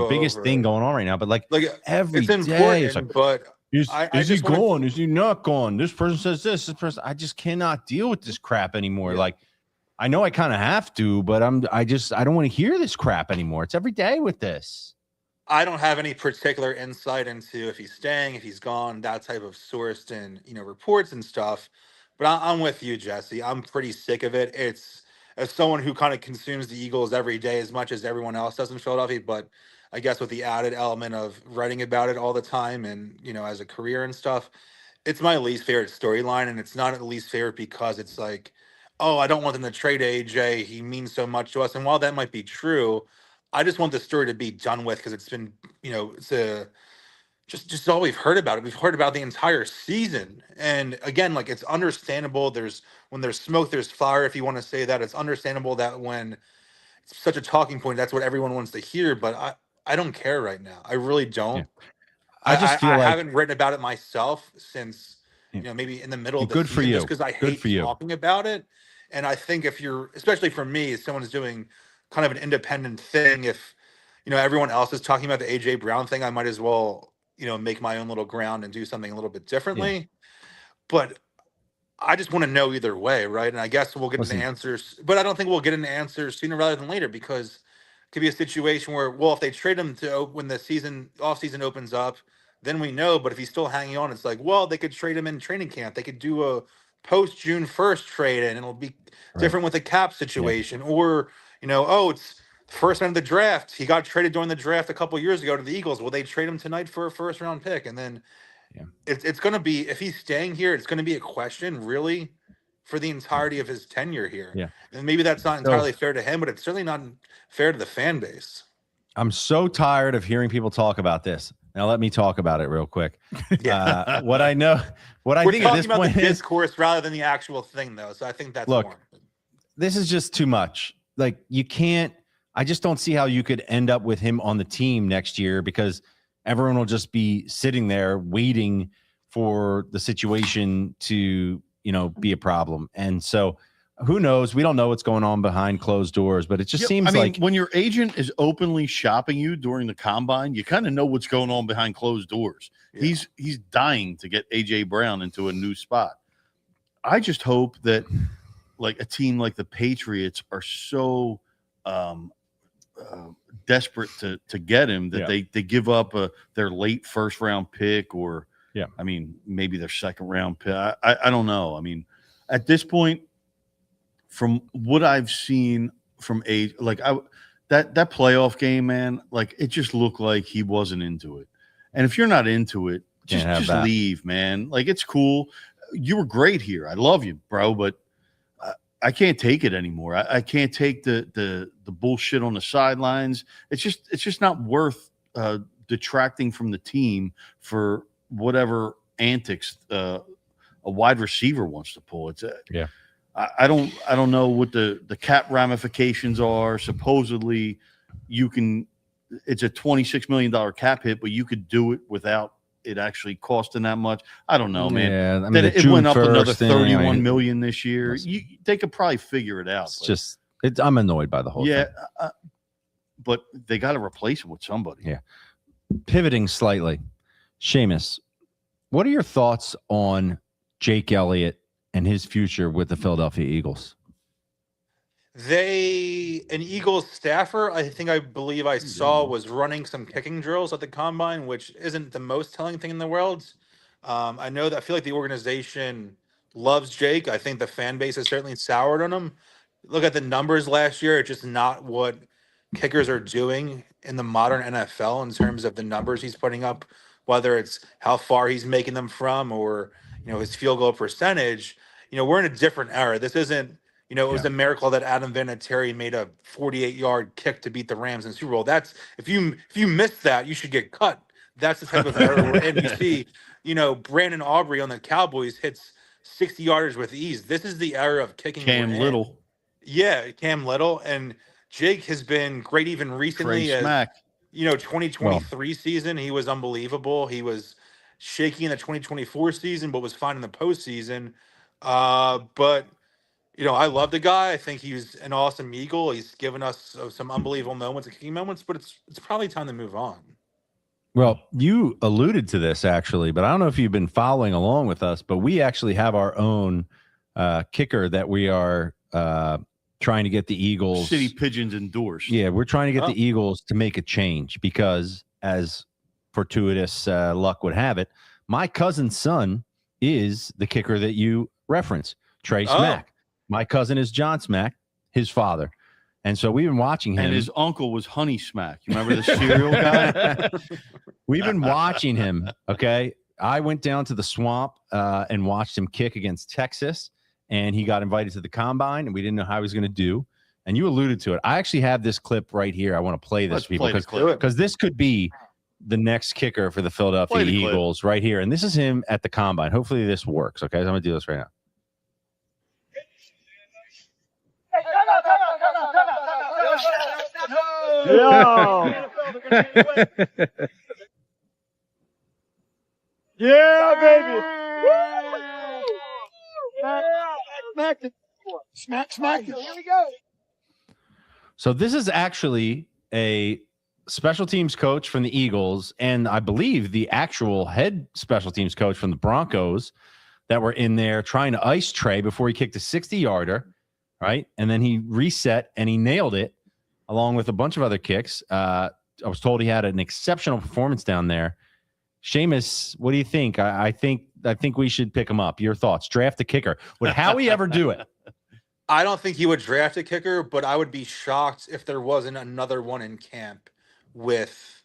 biggest thing going on right now, but like every it's important, day, it's like, but is he gone? Is he not gone? This person says this person. I just cannot deal with this crap anymore. Yeah. Like, I know I kind of have to, but I don't want to hear this crap anymore. It's every day with this. I don't have any particular insight into if he's staying, if he's gone, that type of sourced and reports and stuff. But I'm with you, Jesse. I'm pretty sick of it. It's as someone who kind of consumes the Eagles every day as much as everyone else does in Philadelphia, but I guess with the added element of writing about it all the time and as a career and stuff, it's my least favorite storyline, and it's not at least favorite because it's like, oh, I don't want them to trade AJ. He means so much to us, and while that might be true, I just want the story to be done with because it's been, it's a just all we've heard about it. We've heard about the entire season, and again, like it's understandable. When there's smoke, there's fire. If you want to say that, it's understandable that when it's such a talking point, that's what everyone wants to hear. But I don't care right now. I really don't. Yeah. I just feel I like haven't written about it myself since maybe in the middle of the good season, for you. just because I hate talking about it. And I think if you're, especially for me, as someone who's doing kind of an independent thing, if everyone else is talking about the AJ Brown thing, I might as well make my own little ground and do something a little bit differently. Yeah. But I just want to know either way, right? And I guess we'll get into answers, but I don't think we'll get into answers sooner rather than later because it could be a situation where, well, if they trade him to when the off season opens up, then we know. But if he's still hanging on, it's like, well, they could trade him in training camp. They could do a post June 1st trade, and it'll be different with the cap situation. Yeah. Or it's first round of the draft. He got traded during the draft a couple years ago to the Eagles. Will they trade him tonight for a first round pick? And then it's going to be, if he's staying here, it's going to be a question really for the entirety of his tenure here. Yeah. And maybe that's not entirely fair to him, but it's certainly not fair to the fan base. I'm so tired of hearing people talk about this. Now let me talk about it real quick. Yeah. What I think at this point the discourse rather than the actual thing, though. So I think that's warranted. This is just too much. Like I just don't see how you could end up with him on the team next year because everyone will just be sitting there waiting for the situation to, be a problem. And so who knows? We don't know what's going on behind closed doors, but it just seems like when your agent is openly shopping you during the combine, you kind of know what's going on behind closed doors. Yeah. He's dying to get AJ Brown into a new spot. I just hope that like a team like the Patriots are so desperate to get him that they give up their late first round pick or maybe their second round pick. I don't know. I mean, at this point, from what I've seen from that playoff game, man, like it just looked like he wasn't into it. And if you're not into it, just leave, man. Like it's cool. You were great here. I love you, bro, but I can't take it anymore. I can't take the bullshit on the sidelines. It's just not worth detracting from the team for whatever antics a wide receiver wants to pull. I don't know what the cap ramifications are. Supposedly it's a $26 million cap hit, but you could do it without it actually costing that much. I don't know, man. Yeah, I mean, it went up another $31 million this year. They could probably figure it out. I'm annoyed by the whole thing. But they got to replace him with somebody. Yeah. Pivoting slightly, Seamus, what are your thoughts on Jake Elliott and his future with the Philadelphia Eagles? An Eagles staffer, I believe I saw, was running some kicking drills at the combine, which isn't the most telling thing in the world. I feel like the organization loves Jake. I think the fan base has certainly soured on him. Look at the numbers last year. It's just not what kickers are doing in the modern NFL in terms of the numbers he's putting up, whether it's how far he's making them from or, his field goal percentage. We're in a different era. This isn't, it was a miracle that Adam Vinatieri made a 48-yard kick to beat the Rams in the Super Bowl. That's if you missed that, you should get cut. That's the type of era we're in. You see, Brandon Aubrey on the Cowboys hits 60-yarders with ease. This is the era of kicking. Cam Little. Yeah, Cam Little. And Jake has been great even recently. 2023 season, he was unbelievable. He was shaky in the 2024 season, but was fine in the postseason. But I love the guy. I think he's an awesome Eagle. He's given us some unbelievable moments, key moments, but it's probably time to move on. Well, you alluded to this actually, but I don't know if you've been following along with us, but we actually have our own kicker that we are trying to get the Eagles. City Pigeons endorsed. Yeah, we're trying to get the Eagles to make a change because as fortuitous luck would have it, my cousin's son is the kicker that you reference, Trey Smack. My cousin is John Smack, his father. And so we've been watching him. And his uncle was Honey Smack. You remember the cereal guy? We've been watching him, okay? I went down to the swamp and watched him kick against Texas, and he got invited to the combine, and we didn't know how he was going to do. And you alluded to it. I actually have this clip right here. I want to play this for people because this could be the next kicker for the Philadelphia Eagles right here. And this is him at the combine. Hopefully this works, okay? So I'm going to do this right now. Yeah, baby. Smack it. Here we go. So this is actually a special teams coach from the Eagles, and I believe the actual head special teams coach from the Broncos that were in there trying to ice Trey before he kicked a 60-yarder, right? And then he reset and he nailed it along with a bunch of other kicks. I was told he had an exceptional performance down there. Seamus, what do you think? I think we should pick him up. Your thoughts? Draft a kicker. Would Howie ever do it? I don't think he would draft a kicker, but I would be shocked if there wasn't another one in camp with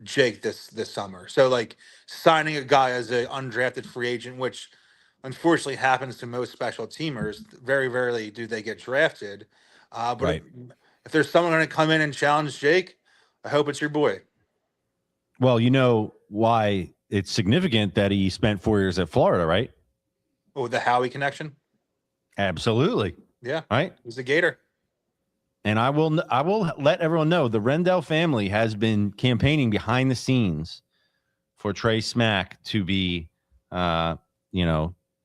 Jake this summer. So like signing a guy as an undrafted free agent, which unfortunately happens to most special teamers. Very rarely do they get drafted. But right. if there's someone going to come in and challenge Jake, I hope it's your boy. Well, you know why it's significant that he spent 4 years at Florida, right? Oh, the Howie connection? Absolutely. Yeah. Right? He's a Gator. And I will let everyone know the Rendell family has been campaigning behind the scenes for Trey Smack to be,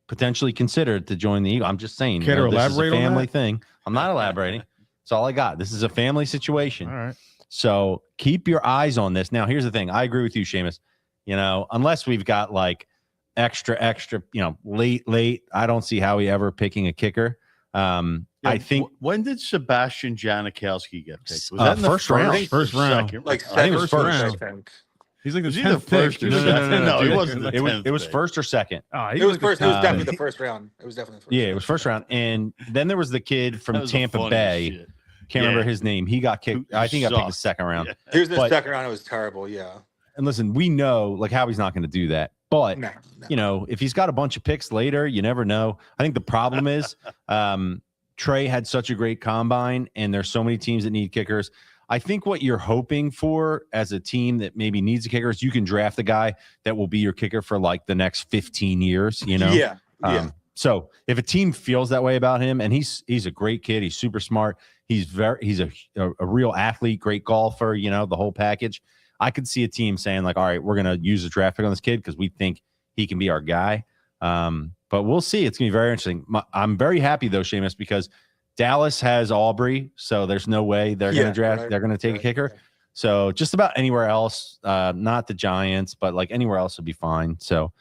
potentially considered to join the Eagles. I'm just saying, Can you this is a elaborate on family that? thing. I'm not elaborating. That's all I got. This is a family situation. All right. So keep your eyes on this. Now, here's the thing. I agree with you, Seamus. Unless we've got like extra, late, I don't see how he ever picking a kicker. I think when did Sebastian Janikowski get picked? Was that in the first round? First round. Second? Like I think it was second, first I round. think. He's like the Was he the 10th first pick. or second? No, he wasn't the it 10th was pick. first or second. Oh, It was like first. the- It was definitely the first round. It was definitely the first. Yeah, it was first round. And then there was the kid That from was the Tampa funniest Bay. shit. Can't remember his name. He got kicked. I think I picked the second round. Yeah. He was in the But- second round. It was terrible. Yeah. And listen, we know like Howie's not going to do that. But No. if he's got a bunch of picks later, you never know. I think the problem is Trey had such a great combine, and there's so many teams that need kickers. I think what you're hoping for as a team that maybe needs a kicker is you can draft a guy that will be your kicker for like the next 15 years, Yeah. So if a team feels that way about him, and he's a great kid, he's super smart, he's a real athlete, great golfer, the whole package. I could see a team saying like, all right, we're going to use a draft pick on this kid because we think he can be our guy. But we'll see. It's going to be very interesting. I'm very happy though, Seamus, because Dallas has Aubrey, so there's no way they're going to draft. Right, they're going to take a kicker. Right. So just about anywhere else, not the Giants, but like anywhere else would be fine. So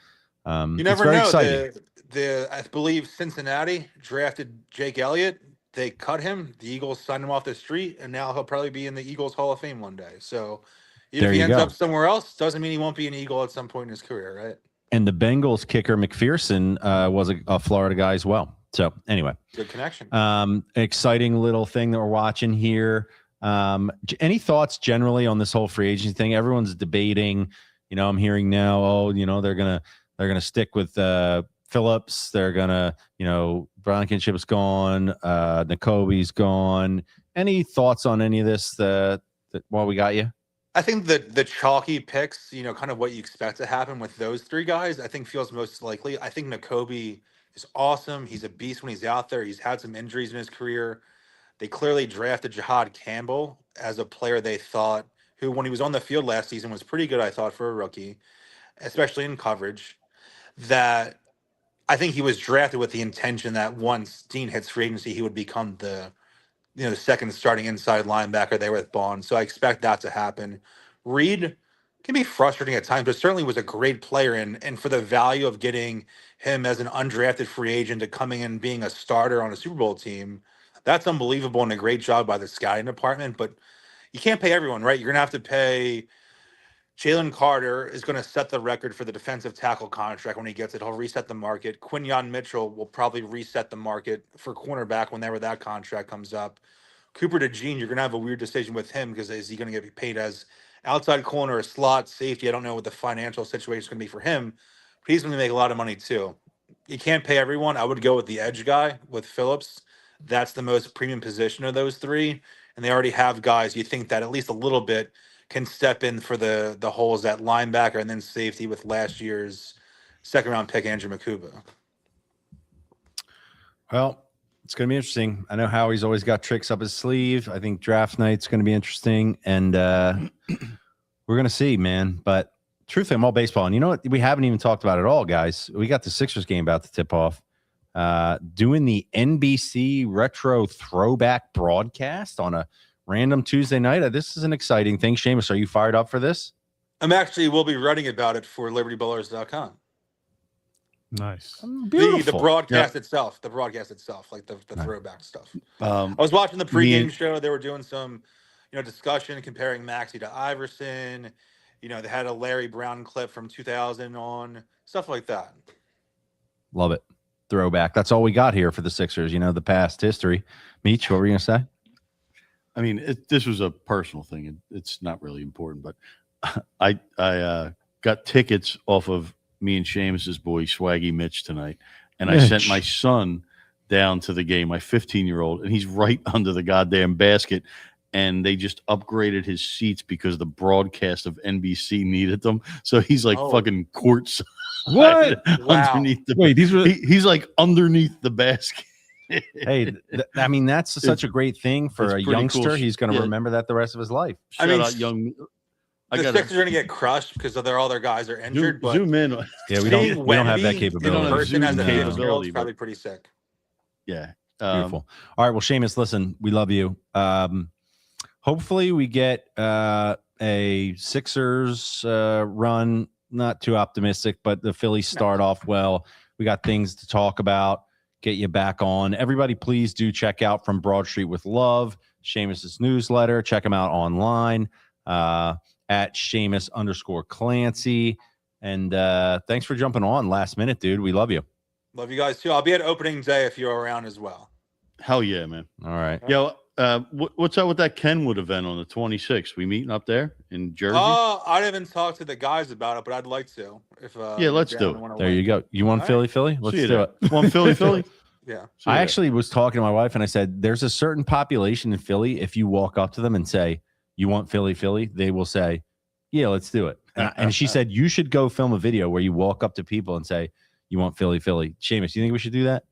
you never know. I believe Cincinnati drafted Jake Elliott. They cut him. The Eagles signed him off the street, and now he'll probably be in the Eagles Hall of Fame one day. So if he ends up somewhere else, doesn't mean he won't be an Eagle at some point in his career, right? And the Bengals kicker McPherson was a Florida guy as well. So anyway, good connection. Exciting little thing that we're watching here. Any thoughts generally on this whole free agency thing? Everyone's debating. I'm hearing now. They're gonna stick with Phillips. They're gonna, Blankenship's gone. N'Kobe's gone. Any thoughts on any of this? While we got you. I think that the chalky picks, kind of what you expect to happen with those three guys, I think feels most likely. I think N'Kobe is awesome. He's a beast when he's out there. He's had some injuries in his career. They clearly drafted Jahad Campbell as a player they thought who, when he was on the field last season, was pretty good, I thought, for a rookie, especially in coverage. That I think he was drafted with the intention that once Dean hits free agency, he would become the second starting inside linebacker there with Bond. So I expect that to happen. Reed can be frustrating at times, but certainly was a great player. And for the value of getting him as an undrafted free agent to coming in being a starter on a Super Bowl team, that's unbelievable and a great job by the scouting department. But you can't pay everyone, right? You're going to have to pay Jalen Carter is going to set the record for the defensive tackle contract when he gets it. He'll reset the market. Quinyon Mitchell will probably reset the market for cornerback whenever that contract comes up. Cooper DeJean, you're going to have a weird decision with him because is he going to get paid as outside corner or slot safety? I don't know what the financial situation is going to be for him, but he's going to make a lot of money too. You can't pay everyone. I would go with the edge guy with Phillips. That's the most premium position of those three. And they already have guys you think that at least a little bit can step in for the holes at linebacker and then safety with last year's second round pick, Andrew Makuba. Well, it's going to be interesting. I know Howie's always got tricks up his sleeve. I think draft night's going to be interesting. And we're going to see, man. But truthfully, I'm all baseball. And you know what? We haven't even talked about it all, guys. We got the Sixers game about to tip off. Doing the NBC retro throwback broadcast on a random Tuesday night. This is an exciting thing. Seamus, are you fired up for this? We'll be writing about it for LibertyBallers.com. Nice. The broadcast itself, like the throwback stuff. I was watching the pregame show. They were doing some, discussion comparing Maxey to Iverson. They had a Larry Brown clip from 2000 on, stuff like that. Love it. Throwback. That's all we got here for the Sixers, the past history. Meech, what were you going to say? I mean, this was a personal thing. It's not really important, but I got tickets off of me and Seamus's boy, Swaggy Mitch, tonight. And I sent my son down to the game, my 15-year-old, and he's right under the goddamn basket. And they just upgraded his seats because the broadcast of NBC needed them. So he's like fucking courtside. What? Underneath the Wait, he's like underneath the basket. Hey, that's such a great thing for a youngster. Cool. He's going to remember that the rest of his life. The Sixers are going to get crushed because all their guys are injured. Zoom in. Yeah, we don't have that capability. Person has that capability. Probably pretty sick. Yeah, beautiful. All right, well, Seamus, listen, we love you. Hopefully, we get a Sixers run. Not too optimistic, but the Phillies start off well. We got things to talk about. Get you back on. Everybody, please do check out From Broad Street with Love, Seamus's newsletter. Check him out online at Seamus_Clancy. And thanks for jumping on last minute, dude. We love you. Love you guys too. I'll be at opening day if you're around as well. Hell yeah, man. All right. Yo, what's up with that Kenwood event on the 26th? We meeting up there in Jersey? I haven't talked to the guys about it, but I'd like to. Let's do it. There you go. You want Philly? Let's do it. Want Philly? Yeah. I actually was talking to my wife and I said, there's a certain population in Philly. If you walk up to them and say, you want Philly, they will say, yeah, let's do it. And she said, you should go film a video where you walk up to people and say, you want Philly. Seamus, you think we should do that?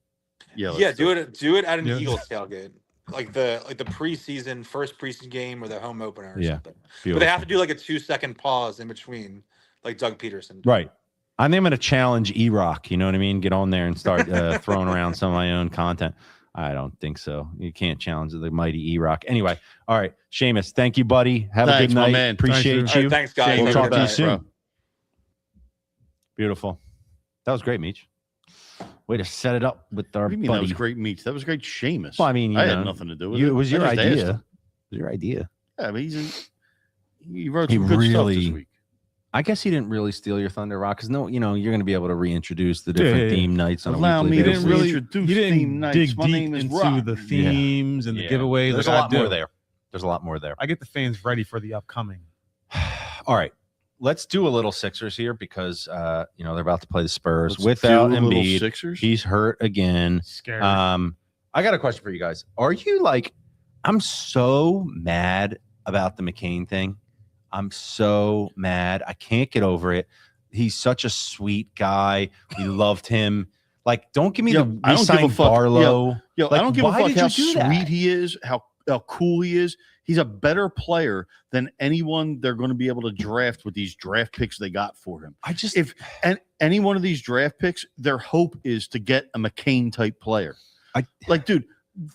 Yeah. Do it at an Eagles tailgate. Like the first preseason game or the home opener or something. Beautiful. But they have to do like a 2-second pause in between, like Doug Peterson. Right. I think I'm going to challenge E-Rock. You know what I mean? Get on there and start throwing around some of my own content. I don't think so. You can't challenge the mighty E-Rock. Anyway, all right. Seamus, thank you, buddy. Have a good night. Man. Appreciate you. Thanks, guys. We'll talk to you soon. Bro. Beautiful. That was great, Meech. Way to set it up with our buddy. That was great, Meech. That was great, Seamus. Well, I mean, I had nothing to do with it. It was your idea. It was your idea. Yeah, but he wrote some good stuff this week. I guess he didn't really steal your thunder, Rock, because you're going to be able to reintroduce the different theme nights on a weekly basis. He didn't dig deep into the themes and the giveaways. There's a lot more there. There's a lot more there. I get the fans ready for the upcoming. All right. Let's do a little Sixers here because they're about to play the Spurs without Embiid. He's hurt again. Scary. I got a question for you guys. Are you I'm so mad about the McCain thing. I'm so mad. I can't get over it. He's such a sweet guy. We loved him. Don't give me I don't give a fuck. Barlow. I don't give a fuck how sweet he is, how cool he is. He's a better player than anyone they're going to be able to draft with these draft picks they got for him. If any one of these draft picks, their hope is to get a McCain type player. Dude,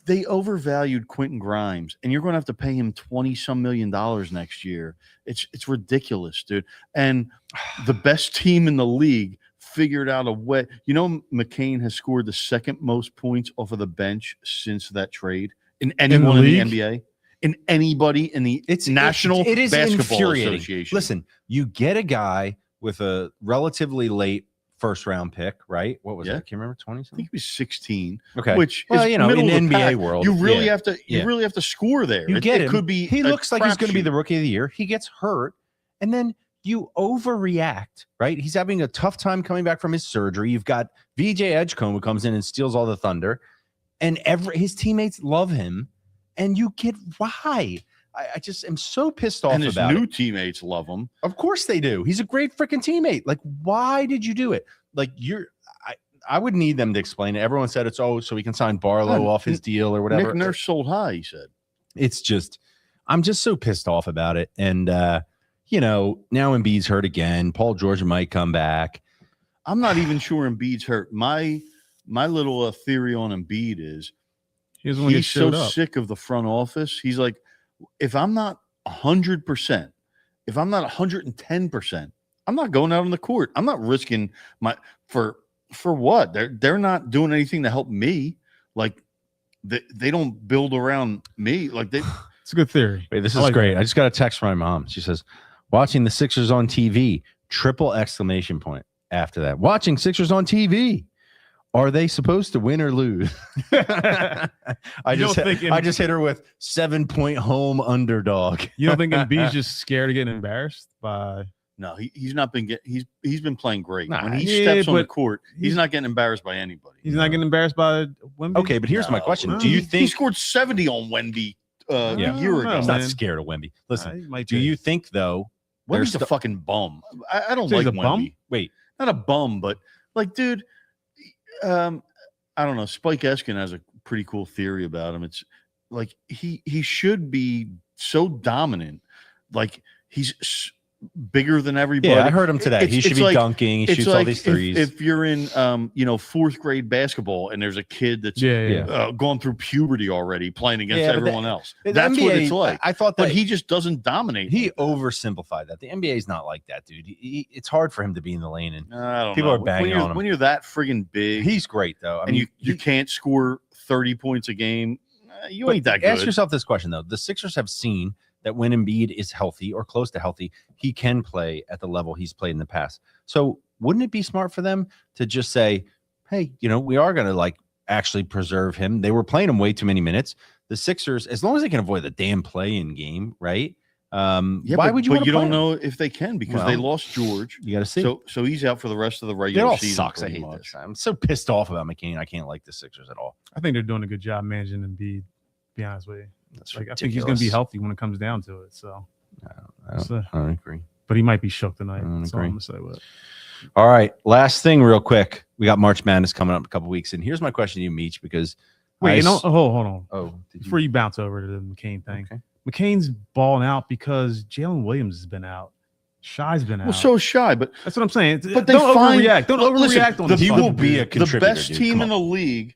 they overvalued Quentin Grimes, and you're going to have to pay him $20-some million next year. It's ridiculous, dude. And the best team in the league figured out a way. McCain has scored the second most points off of the bench since that trade in anyone in the NBA. in anybody in the National it is Basketball infuriating. Association. Listen, you get a guy with a relatively late first round pick, right? What was it? I can't remember, 20 I something. think he was 16. Okay, which well, is you know, middle in of the NBA pack. world, you really have to score there. You get it him. could be. He looks like he's going to be the crapshoot. rookie of the year. He gets hurt, and then you overreact, right? He's having a tough time coming back from his surgery. You've got VJ Edgecombe who comes in and steals all the thunder, and his teammates love him, and you get why. I just am so pissed off And his about new it. teammates love him. Of course they do. He's a great freaking teammate. Like, why did you do it? Like, I would need them to explain it. Everyone said it's so he can sign Barlow off his deal or whatever. Nick Nurse sold high, he said. It's just, I'm just so pissed off about it. And you know, now Embiid's hurt again. Paul George might come back. I'm not even sure Embiid's hurt. My little theory on Embiid is he's so sick of the front office. He's like, if I'm not 100%, if I'm not 110%, I'm not going out on the court. I'm not risking for what? They're not doing anything to help me. Like they don't build around me. Like it's a good theory. Wait, this is great. I just got a text from my mom. She says, watching the Sixers on TV, triple exclamation point after that. Watching Sixers on TV. Are they supposed to win or lose? I just hit her with 7-point home underdog. You don't think Embiid's just scared of getting embarrassed by? No, he's not been he's been playing great. Nah, when he steps on the court, he's not getting embarrassed by anybody. He's not getting embarrassed by Wemby. Okay, but here's my question: do you think he scored 70 on Wemby a year ago? He's not scared of Wemby. Listen, do you think though? Wemby's a fucking bum. I don't So like he's a Wemby. bum? Wait, not a bum, but like, dude. I don't know. Spike Eskin has a pretty cool theory about him. It's like he should be so dominant, like he's bigger than everybody. Yeah, I heard him today. He should be like, dunking. He shoots all these threes. If you're in, fourth grade basketball and there's a kid that's gone through puberty already playing against everyone else, that's NBA, what it's like. I thought that, but he just doesn't dominate. He oversimplified that. The NBA is not like that, dude. It's hard for him to be in the lane, and I don't people know. are banging on him. When you're that friggin' big, he's great though. I and mean, you can't score 30 points a game. You ain't that good. Ask yourself this question though: the Sixers have seen that when Embiid is healthy or close to healthy, he can play at the level he's played in the past. So wouldn't it be smart for them to just say, hey, we are going to actually preserve him. They were playing him way too many minutes. The Sixers, as long as they can avoid the damn play-in game, right? Why would you? But you don't know if they can because they lost George. You got to see. So he's out for the rest of the regular season. It all sucks. I hate this. I'm so pissed off about McCain. I can't like the Sixers at all. I think they're doing a good job managing Embiid. To be honest with you. That's I think he's going to be healthy when it comes down to it. So I don't agree. But he might be shook tonight. I don't That's agree. all I'm going to say. All right. Last thing, real quick. We got March Madness coming up in a couple weeks. And here's my question to you, Meech, because hold on. Oh, before you bounce over to the McCain thing. Okay. McCain's balling out because Jalen Williams has been out. Shy's been out. Well, so Shy, but that's what I'm saying. But don't overreact. Don't overreact on he will be a the contributor. best team in the league.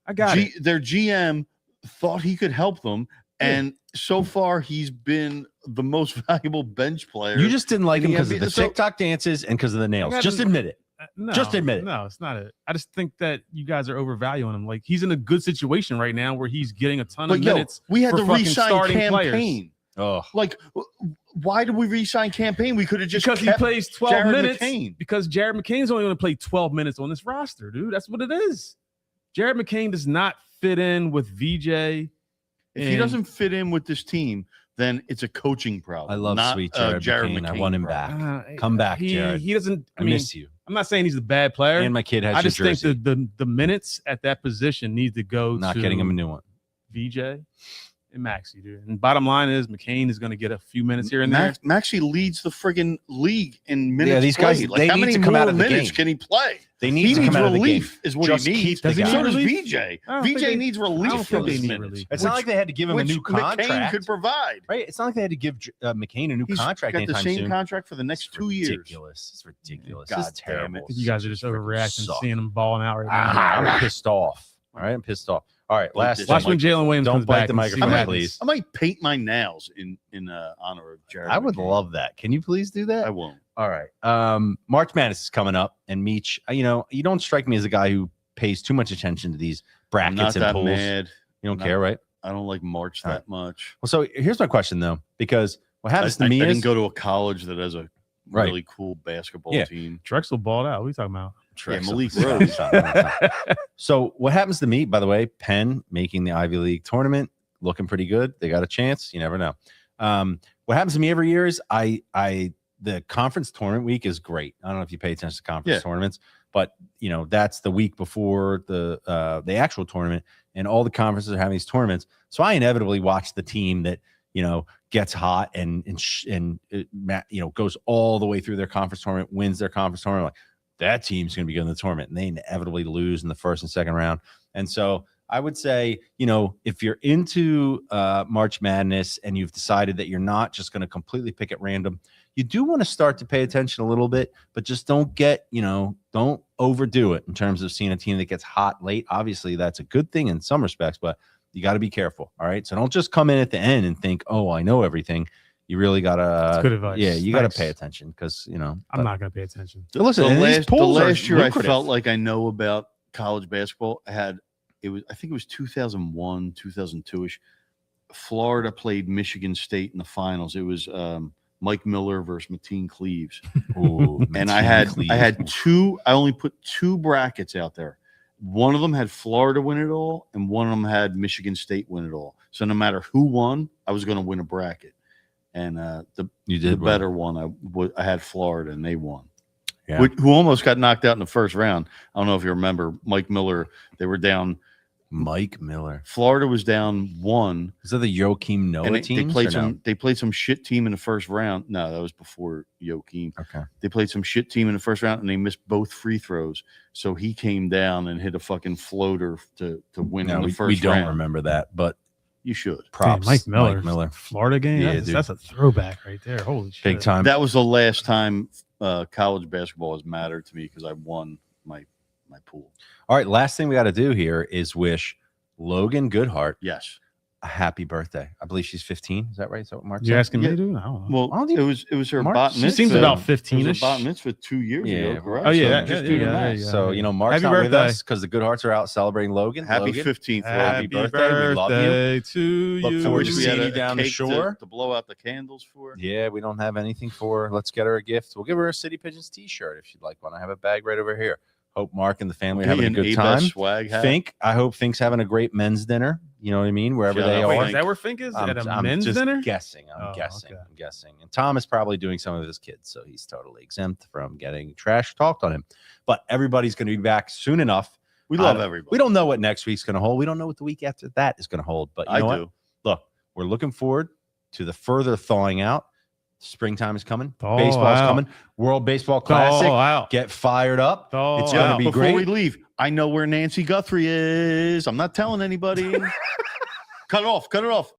I got it. Their GM thought he could help them, and so far he's been the most valuable bench player. You just didn't like him because of the So- TikTok dances and because of the nails. Just admit it. No, Just admit it. No, it's not it. I just think that you guys are overvaluing him. Like he's in a good situation right now where he's getting a ton of minutes. We had for to fucking re-sign starting Campaign. Oh, Like, why did we re-sign Campaign? We could have just because he kept plays 12 Jared minutes. McCain. Because Jared McCain's only going to play 12 minutes on this roster, dude. That's what it is. Jared McCain does not fit in with VJ. If he doesn't fit in with this team, then it's a coaching problem. I love not, sweet Jared McCain. I want him problem. back. Come back, Jared. He doesn't. I miss you. I'm not saying he's a bad player. And my kid has I your just think jersey. that the minutes at that position need to go Not to getting him a new one. VJ and Maxey, dude. And bottom line is McCain is going to get a few minutes here and there. Maxey leads the friggin' league in minutes. Yeah, these guys, played. Like, they how need many to come more out of the minutes game. can he play? They need He to needs come out of the game. relief, is what Just he needs. keep the Does he guy. need So does relief? VJ. I don't think VJ they- needs I relief don't for think they those need minutes. relief. It's not like they had to give him a new McCain contract. could provide. Right? It's not like they had to give McCain a new He's contract got the anytime same soon. contract for the next 2 years. Ridiculous. It's ridiculous. God It's damn terrible. it. I think you guys are just overreacting, Suck. seeing him balling out right now. I'm pissed off. All right, I'm pissed off. All right, last this thing. Watch when Jalen Williams Don't comes bite back the and see microphone, what please. happens. I might paint my nails in honor of Jared. I would McCain. love that. Can you please do that? I won't. All right. March Madness is coming up, and Meech, you don't strike me as a guy who pays too much attention to these I'm not brackets and that pools. mad. You don't No. care, right? I don't like March that much. Well, so here's my question though, because what happens to me I is didn't go to a college that has a really cool basketball team. Drexel balled out. What are you talking about? Yeah, Malik Rose. So what happens to me, by the way, Penn making the Ivy League tournament, looking pretty good. They got a chance. You never know. What happens to me every year is the conference tournament week is great. I don't know if you pay attention to conference tournaments, but you know, that's the week before the actual tournament, and all the conferences are having these tournaments. So I inevitably watch the team that, you know, gets hot and you know, goes all the way through their conference tournament, wins their conference tournament. Like, that team's going to be good in the tournament, and they inevitably lose in the first and second round. And so I would say, you know, if you're into March Madness and you've decided that you're not just going to completely pick at random, you do want to start to pay attention a little bit, but just don't get, you know, don't overdo it in terms of seeing a team that gets hot late. Obviously, that's a good thing in some respects, but you got to be careful. All right. So don't just come in at the end and think, oh, I know everything. You really got to. That's good advice. Yeah, you got to pay attention because, you know. I'm not going to pay attention. Listen, the last year lucrative. I felt like I know about college basketball. I think it was 2001, 2002ish. Florida played Michigan State in the finals. It was Mike Miller versus Mateen Cleaves. Ooh, And I only put two brackets out there. One of them had Florida win it all, and one of them had Michigan State win it all. So no matter who won, I was going to win a bracket. And the better one, I had Florida, and they won. Yeah. Who almost got knocked out in the first round. I don't know if you remember Mike Miller. They were down. Mike Miller. Florida was down 1. Is that the Joakim Noah team? They played some shit team in the first round. No, that was before Joakim. Okay. They played some shit team in the first round, and they missed both free throws. So he came down and hit a fucking floater to win in the first round. We don't remember that, but you should. Props. Damn, Mike Miller. Florida game? Yeah, that's a throwback right there. Holy shit. Big time. That was the last time college basketball has mattered to me because I won my pool. All right, last thing we got to do here is wish Logan Goodhart a happy birthday. I believe she's 15. Is that right? Is that what Mark said? You're asking me to do? I don't know. Well, it was her bat mitzvah. She seems about 15ish. It was her bat mitzvah 2 years ago, correct? Oh, yeah. So So, you know, Mark's Happy not birthday. with us because the Goodharts are out celebrating Logan. Happy Logan, 15th. Happy birthday. We love you. to you. Look forward to We seeing had you down the cake shore. to blow out the candles for. Yeah, we don't have anything for her. Let's get her a gift. We'll give her a City Pigeons t-shirt if she'd like one. I have a bag right over here. Hope Mark and the family are having a good time. Swag hat. I hope Fink's having a great men's dinner. You know what I mean? Wherever Shout they out are. Wait, is that where Fink is? At a men's just dinner? guessing. I'm Oh, guessing. okay. I'm guessing. And Tom is probably doing some of his kids, so he's totally exempt from getting trash talked on him. But everybody's going to be back soon enough. We love everybody. We don't know what next week's going to hold. We don't know what the week after that is going to hold. But you know what? Look, we're looking forward to the further thawing out. Springtime is coming. Baseball's coming. World Baseball Classic. Get fired up. It's going to be great. Before we leave, I know where Nancy Guthrie is. I'm not telling anybody. Cut it off.